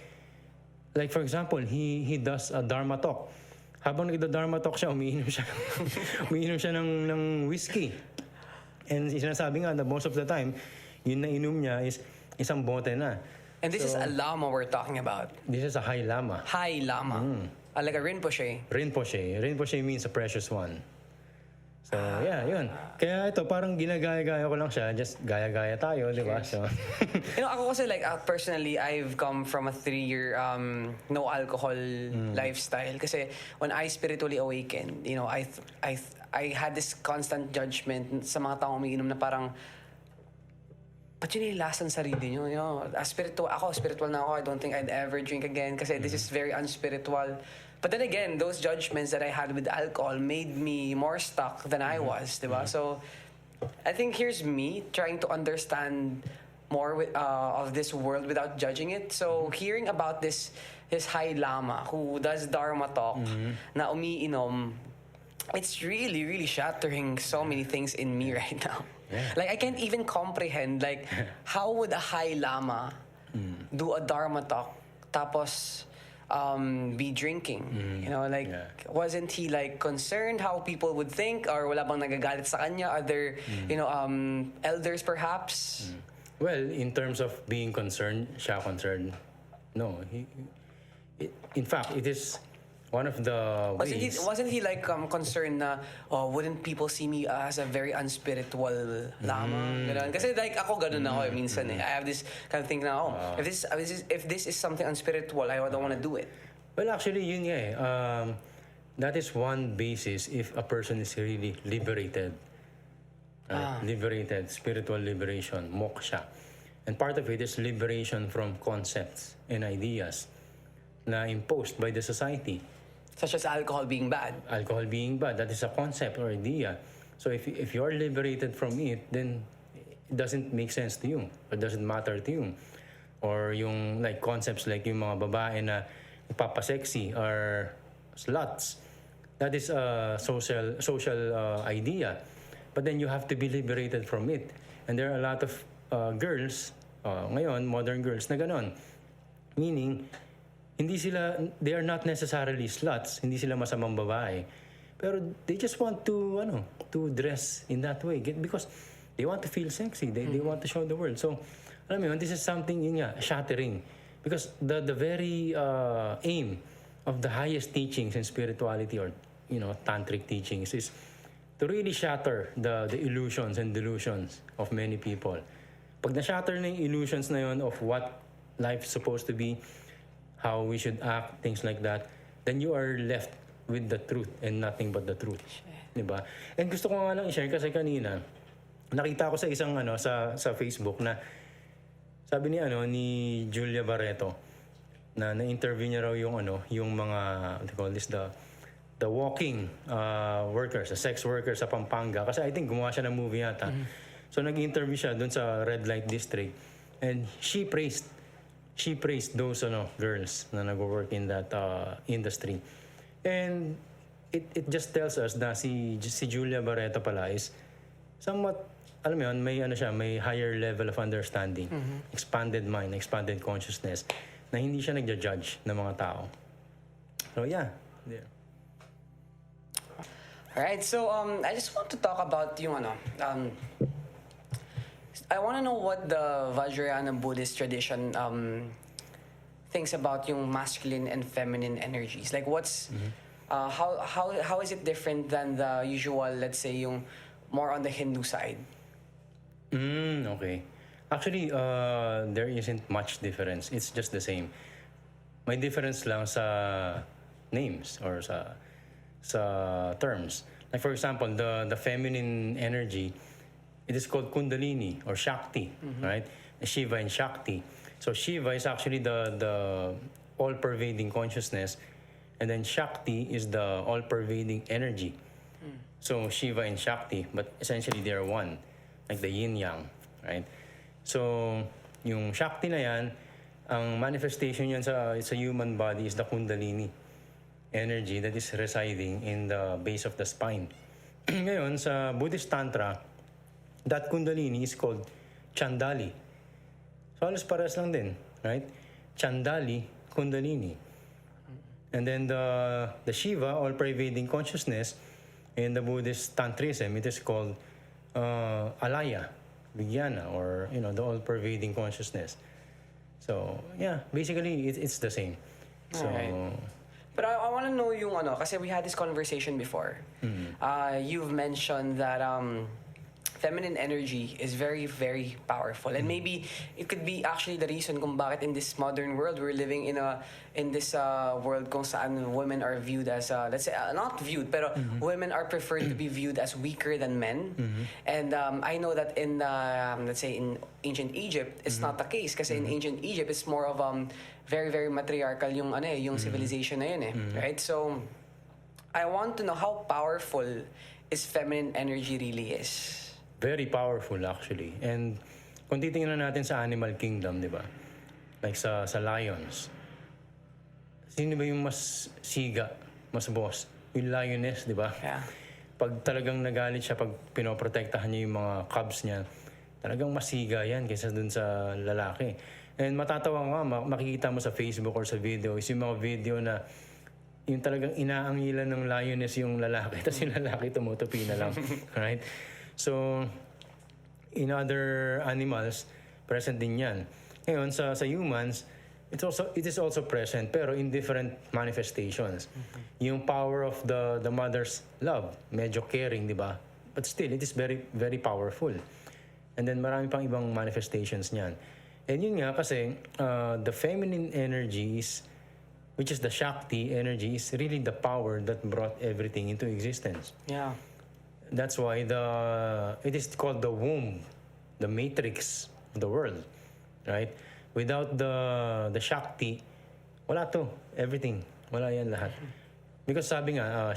like for example, he does a Dharma talk. Habang nagda-Dharma talk siya, umiinom siya ng whiskey. And sinasabi nga na most of the time, yun na inom niya is isang bote na. And this is a Lama we're talking about? This is a High Lama. High Lama. Like a Rinpoche? Rinpoche. Rinpoche means a precious one. So, yeah, yun. Kaya ito, parang ginagaya-gaya ko lang siya. Just gaya-gaya tayo, di ba? So, Ako kasi personally, I've come from a 3-year no alcohol lifestyle. Kasi when I spiritually awakened, I had this constant judgment sa mga taong umiinom na parang, ba't yun nilasan sarili nyo? Spiritual na ako. I don't think I'd ever drink again kasi this is very unspiritual. But then again, those judgments that I had with alcohol made me more stuck than I was, diba? So, I think here's me trying to understand more of this world without judging it. So, hearing about this High Lama who does Dharma talk na umiinom, it's really, really shattering so many things in me right now. Yeah. Like, I can't even comprehend, like, how would a High Lama do a Dharma talk tapos be drinking? Wasn't he like concerned how people would think, or wala bang nagagalit sa kanya? Other, elders perhaps? well, in terms of being concerned, siya concerned. No, in fact, it is one of the ways. Wasn't he like concerned na wouldn't people see me as a very unspiritual lama? Ganun. Kasi like ako ganun ako minsan I have this kind of thing na if this is something unspiritual, I don't want to do it. Well, actually, yun nga eh. That is one basis if a person is really liberated. Liberated, spiritual liberation, moksha. And part of it is liberation from concepts and ideas na imposed by the society. Such as alcohol being bad. Alcohol being bad, that is a concept or idea. So if you are liberated from it, then it doesn't make sense to you. It doesn't matter to you. Or yung like concepts like yung mga babae na nagpapasexy or sluts. That is a social idea. But then you have to be liberated from it. And there are a lot of girls, ngayon, modern girls na ganon. Meaning, they are not necessarily sluts, hindi sila masamang babae. Pero they just want to dress in that way because they want to feel sexy, they want to show the world. So, alam mo yun, this is something shattering. Because the very aim of the highest teachings in spirituality or tantric teachings is to really shatter the illusions and delusions of many people. Pag na-shatter na yung illusions na yun of what life is supposed to be, how we should act, things like that, then you are left with the truth and nothing but the truth. Diba? And gusto ko nga lang i-share kasi kanina, nakita ko sa isang sa Facebook na sabi ni Julia Barreto na na-interview niya raw yung mga what do you call this, the walking workers, the sex workers sa Pampanga kasi I think gumawa siya ng movie yata. So nag-interview siya doon sa Red Light District and she praised those girls na nag-work in that industry. And it just tells us na si Julia Barreto pala is somewhat, alam mo yun, may higher level of understanding, expanded mind, expanded consciousness, na hindi siya nagja-judge ng mga tao. So yeah. Alright, so I just want to talk about yung I want to know what the Vajrayana Buddhist tradition thinks about yung masculine and feminine energies. Like what's how is it different than the usual, let's say, yung more on the Hindu side? Okay. Actually, there isn't much difference. It's just the same. May difference lang sa names or sa terms. Like for example, the feminine energy, it is called Kundalini or Shakti, right? Shiva and Shakti. So Shiva is actually the all-pervading consciousness, and then Shakti is the all-pervading energy. So Shiva and Shakti, but essentially they are one, like the yin-yang, right? So yung Shakti na yan, ang manifestation yan sa human body is the Kundalini energy that is residing in the base of the spine. Ngayon, sa Buddhist Tantra, that Kundalini is called Chandali. So, halos pares lang din, right? Chandali, Kundalini. And then the Shiva, all-pervading consciousness, in the Buddhist Tantrism, it is called Alaya, Vijnana, or, the all-pervading consciousness. So, yeah, basically, it's the same. So, Right. But I want to know yung kasi we had this conversation before. You've mentioned that feminine energy is very, very powerful. And maybe it could be actually the reason kung bakit in this modern world we're living in this world kung saan women are viewed as, let's say, not viewed, pero women are preferred to be viewed as weaker than men. And I know that in, let's say, in ancient Egypt, it's not the case. Kasi in ancient Egypt, it's more of very, very matriarchal yung, yung civilization na yun right? So, I want to know how powerful is feminine energy really is. Very powerful actually. And kung titingnan natin sa animal kingdom, di ba? Like sa lions. Sino ba yung mas siga, mas boss? Yung lioness, di ba? Yeah. Pag talagang nagalit siya, pag pinoprotektahan niya yung mga cubs niya, talagang masiga yan kaysa dun sa lalaki. And matatawa nga, makikita mo sa Facebook or sa video, is yung mga video na yung talagang inaangilan ng lioness yung lalaki, tapos yung lalaki tumutupi na lang. Right? So, in other animals, present din yan. Ngayon, sa humans, it is also present, pero in different manifestations. Yung power of the mother's love, medyo caring, di ba? But still, it is very, very powerful. And then, marami pang ibang manifestations niyan. And yun nga, kasi, the feminine energies, which is the Shakti energy, is really the power that brought everything into existence. Yeah. That's why it is called the womb, the matrix of the world, right? Without the Shakti, wala to, everything, wala yan lahat. Because sabi nga,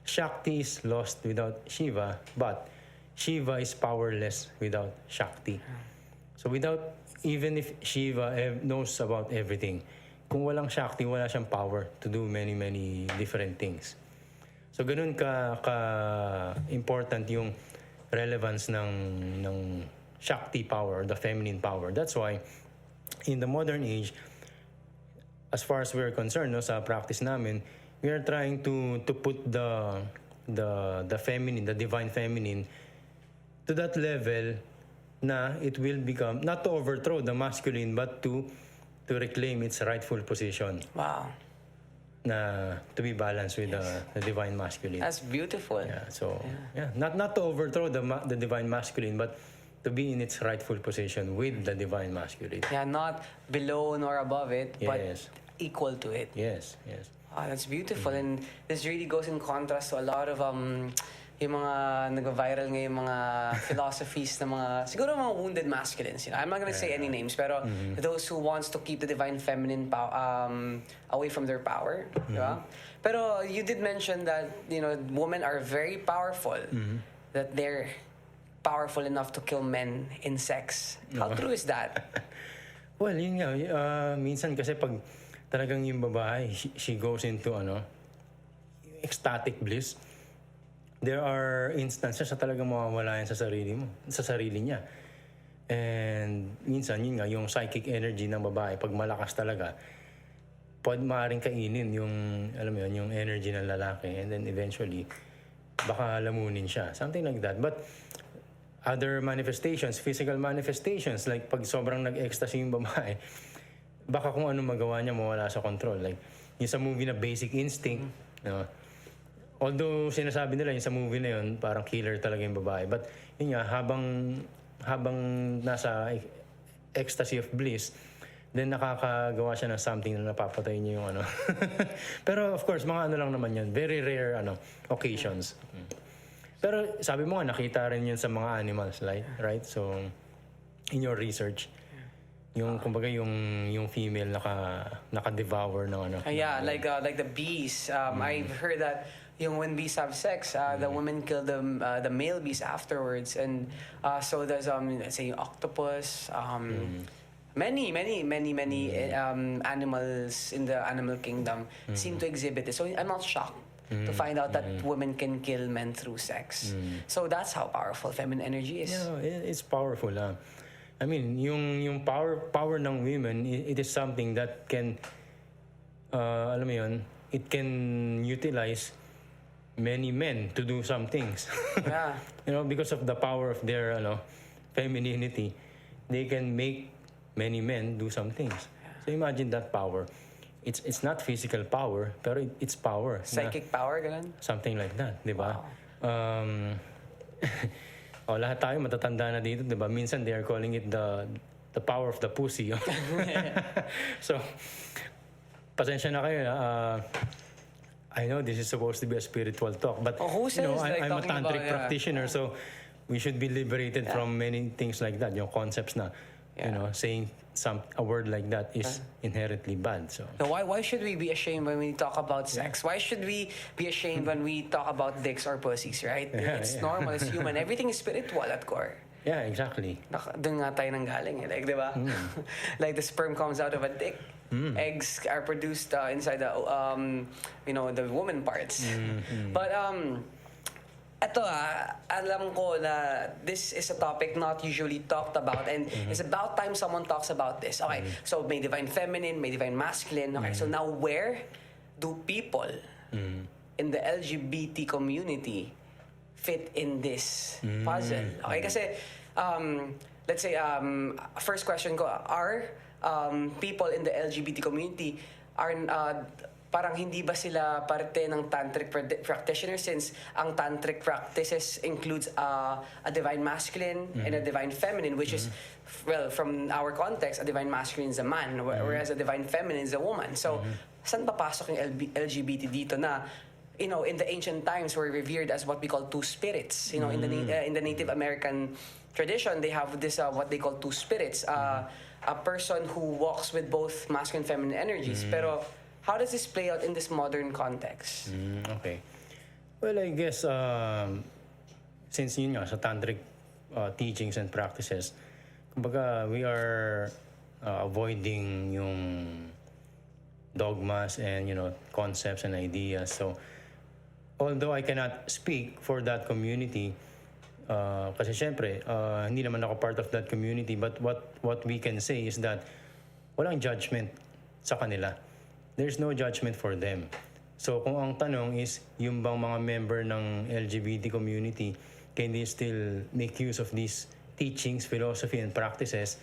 Shakti is lost without Shiva, but Shiva is powerless without Shakti. So even if Shiva knows about everything, kung walang Shakti, wala siyang power to do many, many different things. So ganun ka important yung relevance ng Shakti power, the feminine power. That's why in the modern age, as far as we're concerned, sa practice namin, we are trying to put the feminine, the divine feminine, to that level na it will become not to overthrow the masculine, but to reclaim its rightful position. Wow. Na to be balanced with the divine masculine. That's beautiful. Yeah. So not to overthrow the divine masculine, but to be in its rightful position with the divine masculine. Yeah, not below nor above it, but Yes. equal to it. Yes. Ah, that's beautiful. And this really goes in contrast to a lot of yung mga nag-viral ngayon mga philosophies na mga, siguro mga wounded masculines. I'm not gonna say any names, pero those who wants to keep the divine feminine away from their power. Diba? Pero you did mention that, women are very powerful, that they're powerful enough to kill men in sex. How true is that? Well, yun nga. Minsan kasi pag talagang yung babae, she goes into ecstatic bliss, there are instances na talagang mawawala yan sa sarili niya. And minsan, yun nga, yung psychic energy ng babae, pag malakas talaga, maaaring kainin yung, alam mo yun, yung energy ng lalaki. And then eventually, baka lamunin siya. Something like that. But other manifestations, physical manifestations, like pag sobrang nag-ecstasy yung babae, baka kung ano magawa niya, mawala sa control. Like, yung sa movie na Basic Instinct, although sinasabi nila yung sa movie na yun, parang killer talaga yung babae. But yun nga, habang nasa ecstasy of bliss, then nakakagawa siya ng something na napapatay niya yung Pero of course, mga lang naman yun. Very rare occasions. Pero sabi mo nga, nakita rin yun sa mga animals, right? So, in your research, yung kumbaga yung female naka-devour ng Yeah, like the bees. I've heard that when bees have sex, the women kill the male bees afterwards, and so there's let's say octopus, many animals in the animal kingdom seem to exhibit this. So I'm not shocked to find out that women can kill men through sex. So that's how powerful feminine energy is. Yeah, it's powerful. I mean, yung power ng women, it is something that can, alam mo yun, it can utilize many men to do some things. Yeah. Because of the power of their femininity, they can make many men do some things. So imagine that power. it's not physical power, pero it's power. Psychic power, ganun? Something like that, di ba? Wow. Lahat tayo matatanda na dito, di ba? Minsan they are calling it the power of the pussy. So, pasensya na kayo. I know this is supposed to be a spiritual talk, but who says, I'm a tantric practitioner, so we should be liberated from many things like that. Yung concepts na, saying a word like that is inherently bad. So why should we be ashamed when we talk about sex? Why should we be ashamed when we talk about dicks or pussies, right? It's normal, it's human. Everything is spiritual at core. Yeah, exactly. Doon nga tayo nanggaling eh. Like, di ba? Like the sperm comes out of a dick. Eggs are produced inside the, the woman parts. But, eto alam ko na this is a topic not usually talked about, and it's about time someone talks about this. Okay, so may divine feminine, may divine masculine. Okay, so now where do people in the LGBT community fit in this puzzle? Okay, kasi let's say first question ko, are people in the LGBT community are parang hindi ba sila parte ng tantric practitioner, since ang tantric practices includes a divine masculine and a divine feminine, which is, well, from our context, a divine masculine is a man, whereas a divine feminine is a woman. So saan papasok yung LGBT dito na, in the ancient times were revered as what we call two spirits. In the Native American tradition, they have this what they call two spirits, a person who walks with both masculine and feminine energies. Pero how does this play out in this modern context? Okay. Well, I guess since yun nga sa tantric teachings and practices, kumbaga we are avoiding yung dogmas and concepts and ideas. So although I cannot speak for that community, kasi syempre hindi naman ako part of that community, but what we can say is that walang judgment sa kanila. There's no judgment for them. So kung ang tanong is, yung bang mga member ng LGBT community, can they still make use of these teachings, philosophy, and practices,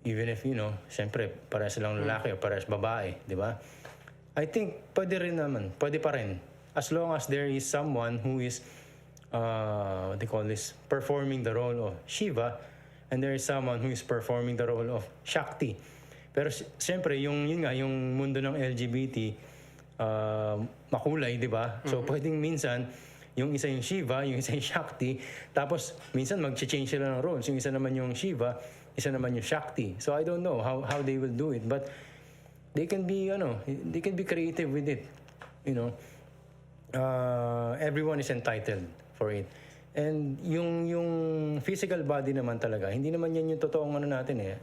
even if, syempre, parehas silang lalaki o parehas babae, di ba? I think pwede pa rin. As long as there is someone who is, what they call this, performing the role of Shiva, and there is someone who is performing the role of Shakti. Pero siyempre, yung mundo ng LGBT, makulay, di ba? So, pwedeng minsan, yung isa yung Shiva, yung isa yung Shakti, tapos minsan mag-change sila ng roles. Yung isa naman yung Shiva, isa naman yung Shakti. So, I don't know how they will do it, but they can be creative with it. Everyone is entitled for it. And yung physical body naman talaga, hindi naman yan yung totoong natin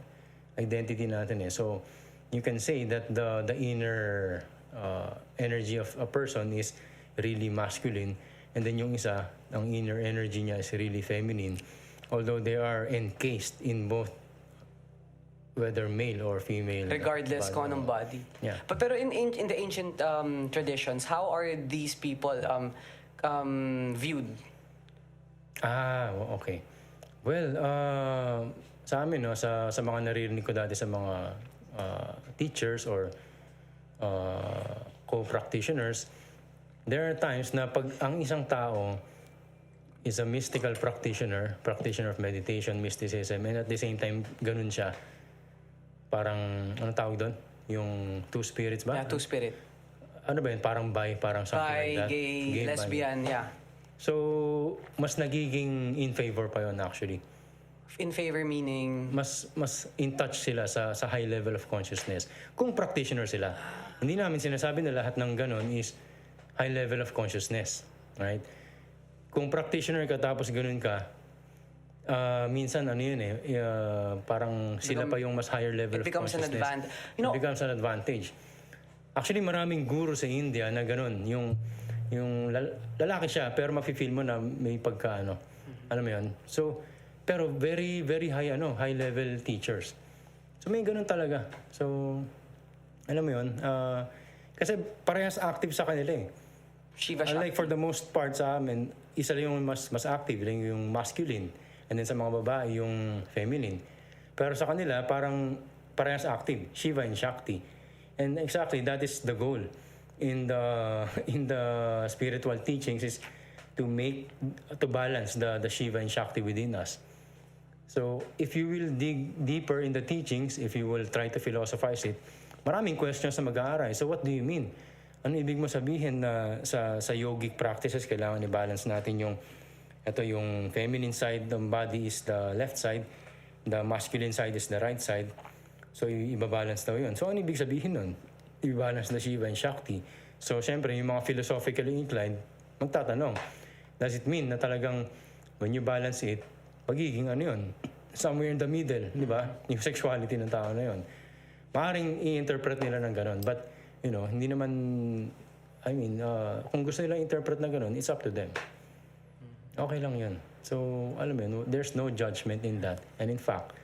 identity natin So you can say that the inner energy of a person is really masculine, and then yung isa, ang inner energy niya is really feminine, although they are encased in both, whether male or female, regardless kung anong body. Yeah. Pero in the ancient traditions, how are these people viewed? Okay. Well, sa amin, sa mga naririnig ko dati sa mga teachers or co-practitioners, there are times na pag ang isang tao is a mystical practitioner of meditation, mysticism, and at the same time, ganun siya. Parang, ano tawag doon? Yung two spirits ba? Yeah, two spirit. Ano ba yun? Parang parang something like that. Gay, lesbian, yeah. So, mas nagiging in favor pa yun actually. In favor meaning? Mas in touch sila sa high level of consciousness. Kung practitioner sila. Hindi namin sinasabi na lahat ng ganon is high level of consciousness. Right? Kung practitioner ka tapos ganon ka, minsan parang sila pa yung mas higher level of consciousness. It becomes an advantage. Actually, maraming guru sa India na ganon. Yung lalaki siya, pero mafe-feel mo na may pagka alam mo yun? So, pero very, very high level teachers. So, may ganun talaga. So, alam mo yun? Kasi parehas active sa kanila Shiva Like for the most part sa amin, isa lang yung mas active, lang yung masculine. And then sa mga babae, yung feminine. Pero sa kanila, parang parehas active. Shiva and Shakti. And exactly, that is the goal in the spiritual teachings, is to balance the Shiva and Shakti within us. So if you will dig deeper in the teachings, if you will try to philosophize it, maraming questions na mag-aaray. So what do you mean? Ano ibig mo sabihin na sa yogic practices kailangan i-balance natin yung feminine side ng body is the left side, the masculine side is the right side. So i-balance daw yun. So ano ibig sabihin nun? I-balance the Shiva and Shakti. So syempre yung mga philosophically inclined magtatanong, does it mean na talagang when you balance it, pagiging ano yun, somewhere in the middle, di ba? Yung sexuality ng tao na yun. Maaaring i-interpret nila ng ganon. But, hindi naman, kung gusto nila interpret na ganon, it's up to them. Okay lang yun. So, alam mo yun, there's no judgment in that. And in fact,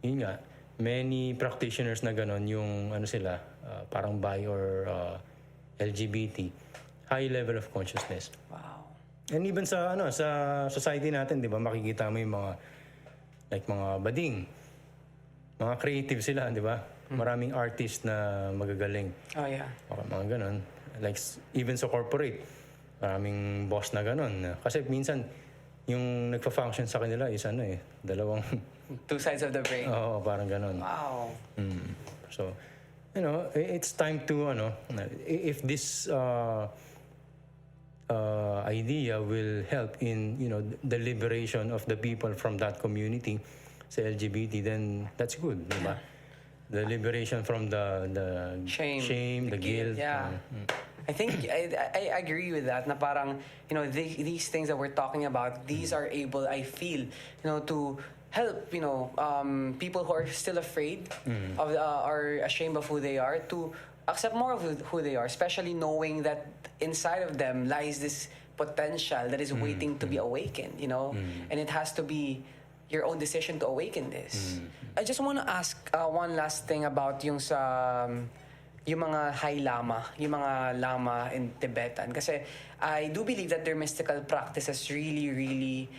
yun nga, many practitioners na ganon, yung sila, parang bi or LGBT, high level of consciousness. Wow. And even sa society natin, 'di ba, makikita mo yung mga bading. Mga creative sila, 'di ba? Maraming artist na magagaling. Oh yeah. Okay, mga ganun. Like even sa corporate, maraming boss na ganun. Kasi minsan yung nagfa-function sa kanila is dalawang two sides of the brain. Oo, parang ganun. Wow. So, it's time to if this idea will help in the liberation of the people from that community sa LGBT, then that's good, di ba? The liberation from the shame, the guilt. Yeah. I think I agree with that. Na parang these things that we're talking about, these are able, I feel, to help people who are still afraid of or ashamed of who they are to accept more of who they are, especially knowing that inside of them lies this potential that is waiting to be awakened, and it has to be your own decision to awaken this. I just want to ask one last thing about yung mga high lama, yung mga lama in Tibetan. Kasi I do believe that their mystical practices really, really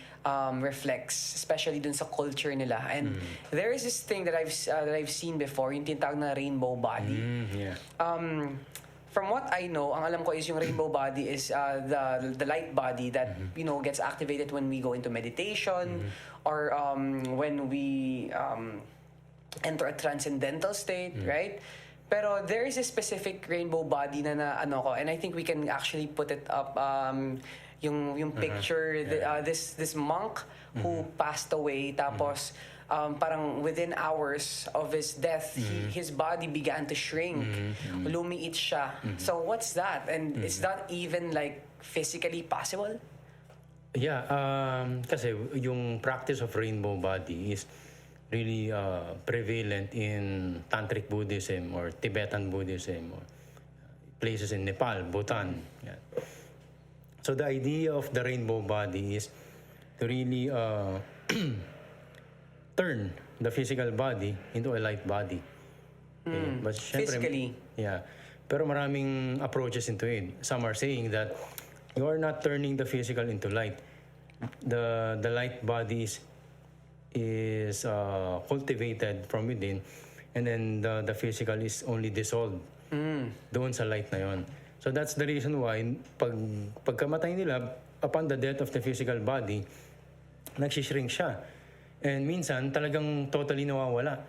reflects, especially dun sa culture nila. And there is this thing that I've seen before, yung tinatawag na rainbow body. From what I know, ang alam ko is yung rainbow body is the light body that gets activated when we go into meditation or when we enter a transcendental state, right? Pero there is a specific rainbow body na ko, and I think we can actually put it up yung picture, this monk who passed away, tapos parang within hours of his death, his body began to shrink. Lumiit siya. So what's that? And is that even like physically possible? Yeah, kasi yung practice of rainbow body is really prevalent in Tantric Buddhism or Tibetan Buddhism or places in Nepal, Bhutan. Yeah. So the idea of the rainbow body is to really turn the physical body into a light body. Okay? But syempre, physically? Yeah. Pero maraming approaches into it. Some are saying that you are not turning the physical into light. The light body is cultivated from within, and then the physical is only dissolved doon sa light na yon. So that's the reason why pagkamatay nila, upon the death of the physical body, nagsishrink siya. And minsan talagang totally nawawala.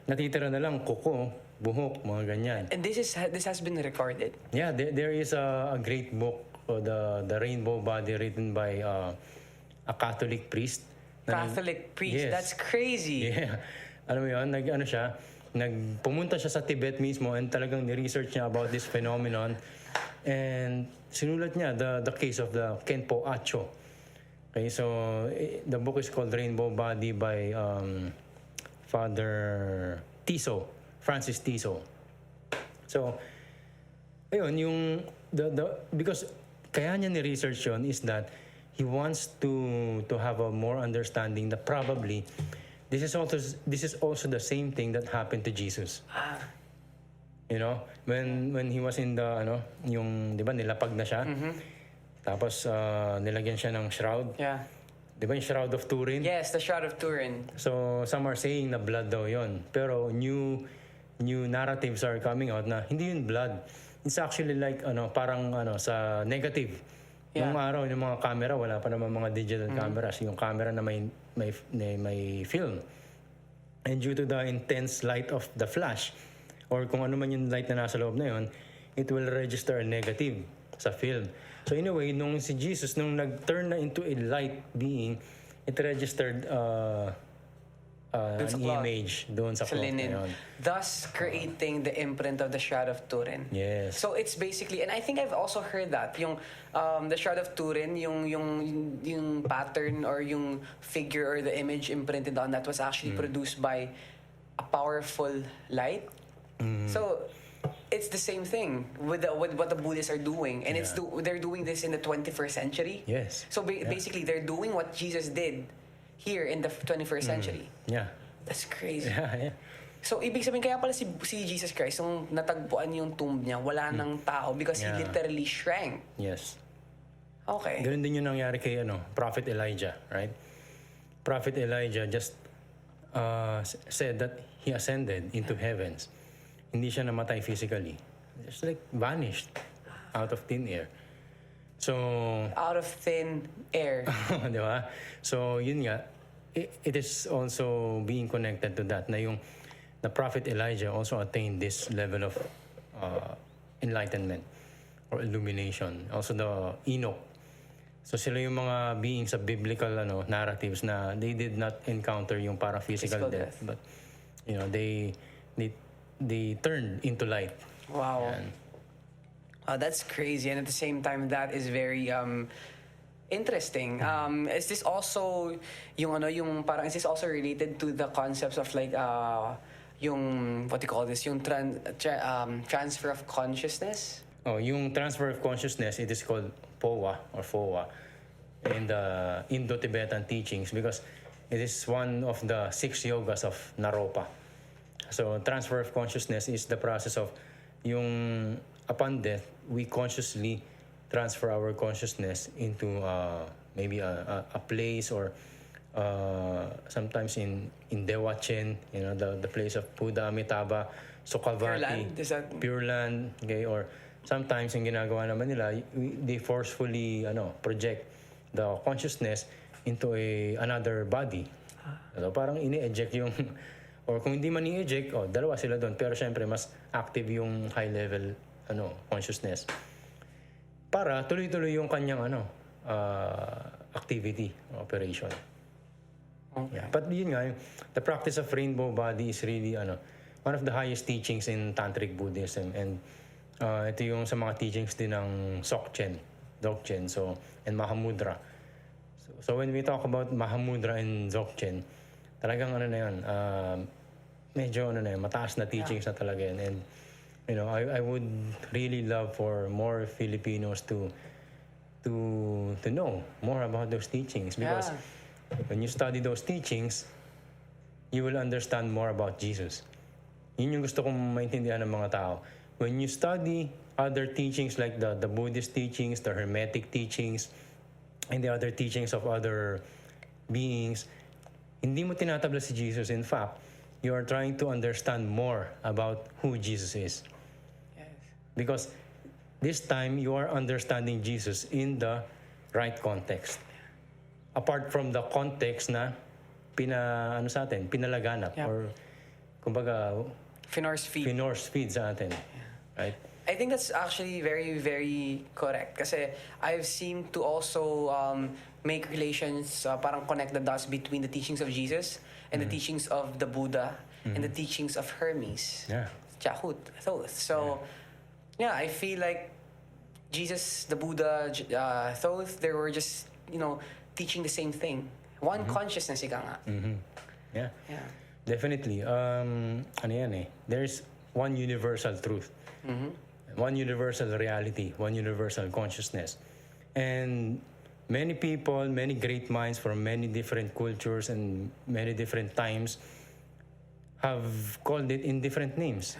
Natitira na lang kuko, buhok, mga ganyan. And this has been recorded? Yeah, there is a great book, the Rainbow Body, written by a Catholic priest. Catholic priest? Yes. That's crazy. Yeah. Alam mo yun, pumunta siya sa Tibet mismo and talagang ni-research niya about this phenomenon. And sinulat niya the case of the Kenpo Acho. Okay, so the book is called Rainbow Body by Father Tiso, Francis Tiso. So, ayun, because kaya niya ni-research yun is that he wants to have a more understanding that probably this is also the same thing that happened to Jesus. When he was in yung 'di ba nilapag na siya. Tapos nilagyan siya ng shroud. Yeah. 'Di ba yung Shroud of Turin? Yes, the Shroud of Turin. So some are saying na blood daw 'yon. Pero new new narratives are coming out na hindi yun blood. It's actually like parang sa negative. Noong araw yung mga camera, wala pa naman mga digital cameras, yung camera na may film. And due to the intense light of the flash or kung ano man yung light na nasa loob na yun, it will register a negative sa film. So in a way, nung si Jesus nung nag-turn na into a light being, it registered an image doon sa cloth linen, na yun. thus creating the imprint of the Shroud of Turin. Yes. So it's basically, and I think I've also heard that yung the Shroud of Turin, yung pattern or yung figure or the image imprinted on that was actually produced by a powerful light. So it's the same thing with what the Buddhists are doing, and they're doing this in the 21st century. Yes. So basically, they're doing what Jesus did here in the 21st century. Yeah. That's crazy. Yeah. So, ibig sabihin, kaya pala si Jesus Christ, nung natagpuan yung tomb niya, wala nang tao because he literally shrank. Yes. Okay. Ganun din yung nangyari kay Prophet Elijah, right? Prophet Elijah just said that he ascended into heavens. Hindi siya namatay physically. Just like vanished out of thin air. So, out of thin air. di ba? So, yun nga, it is also being connected to that na the Prophet Elijah also attained this level of enlightenment or illumination. Also the Enoch. So, sila yung mga beings sa biblical narratives na they did not encounter yung parang physical death. But, they turned into light. Wow. And, that's crazy, and at the same time, that is very interesting. Is this also is this also related to the concepts of like yung what do you call this? Yung transfer of consciousness? Oh, yung transfer of consciousness, it is called FOA in the Indo-Tibetan teachings because it is one of the 6 yogas of Naropa. So transfer of consciousness is the process of yung upon death, we consciously transfer our consciousness into maybe a place or sometimes in Dewachen, the place of Buddha, Amitabha, Sukhavati, Pure Land, okay, or sometimes yung ginagawa naman nila, they forcefully project the consciousness into another body. So parang ini-eject yung or kung hindi man i-eject, dalawa sila doon, pero syempre mas active yung high level consciousness para tuloy-tuloy yung kanyang activity operation. Okay. Yeah. But yun nga, the practice of rainbow body is really one of the highest teachings in Tantric Buddhism, and ito yung sa mga teachings din ng Dzogchen, and Mahamudra. So when we talk about Mahamudra and Dzogchen, talagang medyo mataas na teachings na talaga yun. And I would really love for more Filipinos to know more about those teachings because when you study those teachings, you will understand more about Jesus. Yun yung gusto kong maintindihan ng mga tao. When you study other teachings like the Buddhist teachings, the Hermetic teachings, and the other teachings of other beings, hindi mo tinatabla si Jesus. In fact, you are trying to understand more about who Jesus is. Because this time, you are understanding Jesus in the right context. Apart from the context na pinalaganap or kumbaga Finor's feed sa atin. Right? I think that's actually very, very correct. Kasi I've seemed to also make relations, parang connect the dots between the teachings of Jesus and the teachings of the Buddha and the teachings of Hermes. Thoth. So, I feel like Jesus, the Buddha, Thoth, they were just, teaching the same thing. One consciousness, ika nga. Yeah. Definitely. There's one universal truth. One universal reality, one universal consciousness. And many people, many great minds from many different cultures and many different times have called it in different names.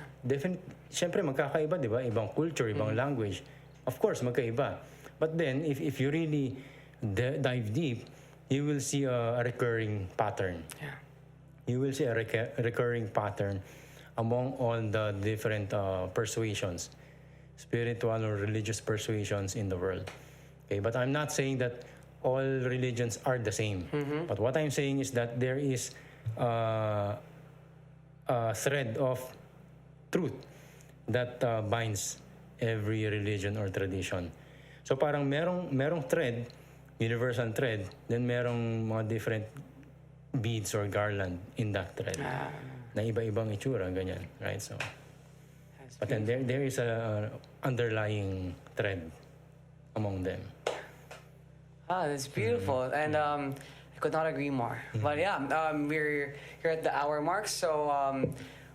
Siyempre magkakaiba, di ba? Ibang culture, ibang language. Of course, magkaiba. But then, if you really dive deep, you will see a recurring pattern. You will see a recurring pattern among all the different persuasions, spiritual or religious persuasions in the world. Okay, but I'm not saying that all religions are the same. But what I'm saying is that there is a thread of truth that binds every religion or tradition. So parang merong thread, universal thread, then merong mga different beads or garland in that thread. Na iba-ibang itsura, ganyan, right? So, but then there is a underlying thread among them. That's beautiful. And I could not agree more. But yeah, we're here at the hour mark, so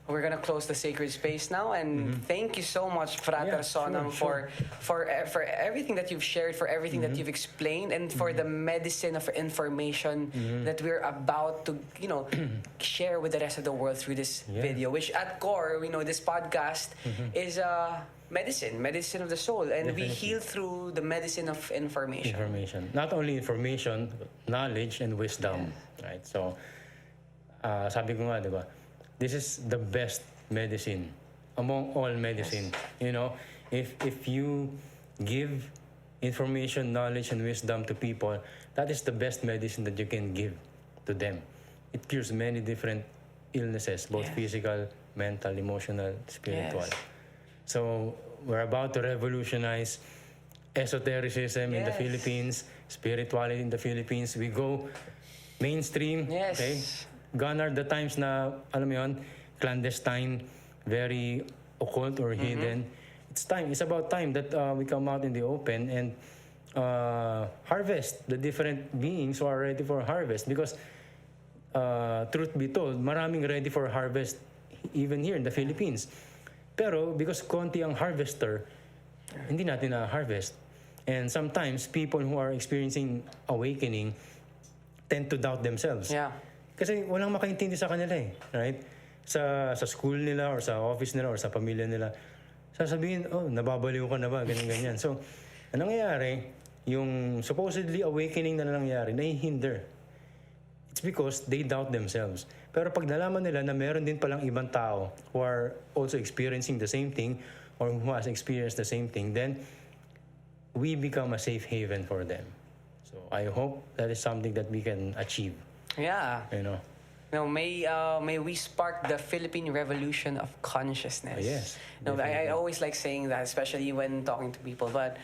we're gonna close the sacred space now. And thank you so much, Frater Sonam, for everything that you've shared, for everything that you've explained, and for the medicine of information that we're about to, share with the rest of the world through this video. Which at core, we know this podcast is medicine of the soul, and we heal through the medicine of information. Not only information, knowledge and wisdom, right? So, sabi ko nga, di ba? This is the best medicine among all medicine. If you give information, knowledge, and wisdom to people, that is the best medicine that you can give to them. It cures many different illnesses, both physical, mental, emotional, spiritual. So we're about to revolutionize esotericism in the Philippines, spirituality in the Philippines. We go mainstream, okay? Gone are the times na, alam mo yun, clandestine, very occult or hidden. It's about time that we come out in the open and harvest the different beings who are ready for harvest. Because truth be told, maraming ready for harvest even here in the Philippines. Pero because konti ang harvester, hindi natin na-harvest. And sometimes people who are experiencing awakening tend to doubt themselves. Kasi walang makaintindi sa kanila right? Sa school nila or sa office nila or sa pamilya nila, sasabihin, nababaliw ka na ba, ganyan. So, anong nangyayari, yung supposedly awakening na nangyayari, nahihinder. It's because they doubt themselves. Pero pag nalaman nila na meron din palang ibang tao who are also experiencing the same thing or who has experienced the same thing, then we become a safe haven for them. So I hope that is something that we can achieve. May we spark the Philippine revolution of consciousness. Yes. I always like saying that, especially when talking to people. But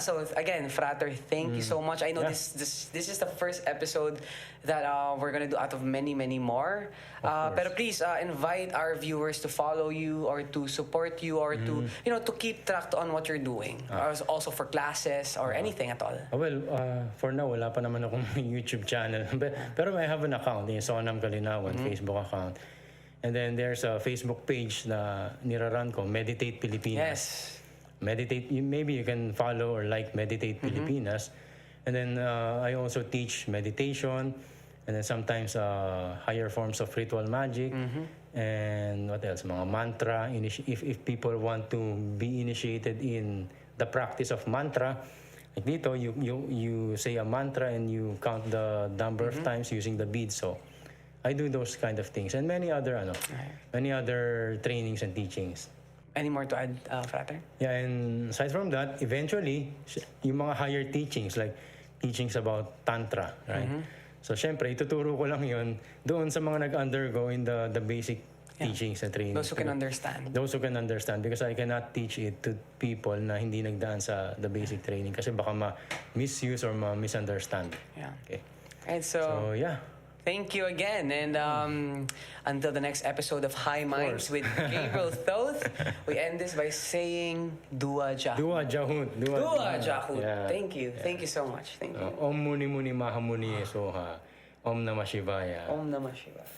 so again, Frater, thank you so much. I know this is the first episode that we're gonna do out of many more. Pero please invite our viewers to follow you or to support you or to to keep track on what you're doing. Also for classes or anything at all. Well, for now wala pa naman akong YouTube channel. Pero I have an account, yung Sonam Kalinawan Facebook account. And then there's a Facebook page na niraran ko, Meditate Pilipinas. Meditate, maybe you can follow or like Meditate Pilipinas. And then I also teach meditation and then sometimes higher forms of ritual magic and what else, mga mantra. If people want to be initiated in the practice of mantra, like dito, you say a mantra and you count the number of times using the beads. So I do those kind of things and many other trainings and teachings. Any more to add, Frater? Yeah, and aside from that, eventually, yung mga higher teachings, like teachings about Tantra, right? So, syempre, ituturo ko lang yun doon sa mga nag-undergo in the basic teachings and trainings. Those who can understand. Those who can understand, because I cannot teach it to people na hindi nagdaan sa the basic training kasi baka ma-misuse or ma-misunderstand. Okay. And so yeah. Thank you again, and until the next episode of High Minds with Gabriel Thoth, we end this by saying Dua Jahut. Dua Jahut. Dua Jahut. Thank you. Thank you so much. Thank you. Om Muni Muni Maha Muni Soha. Om Namah Shivaya. Om Namah Shivaya.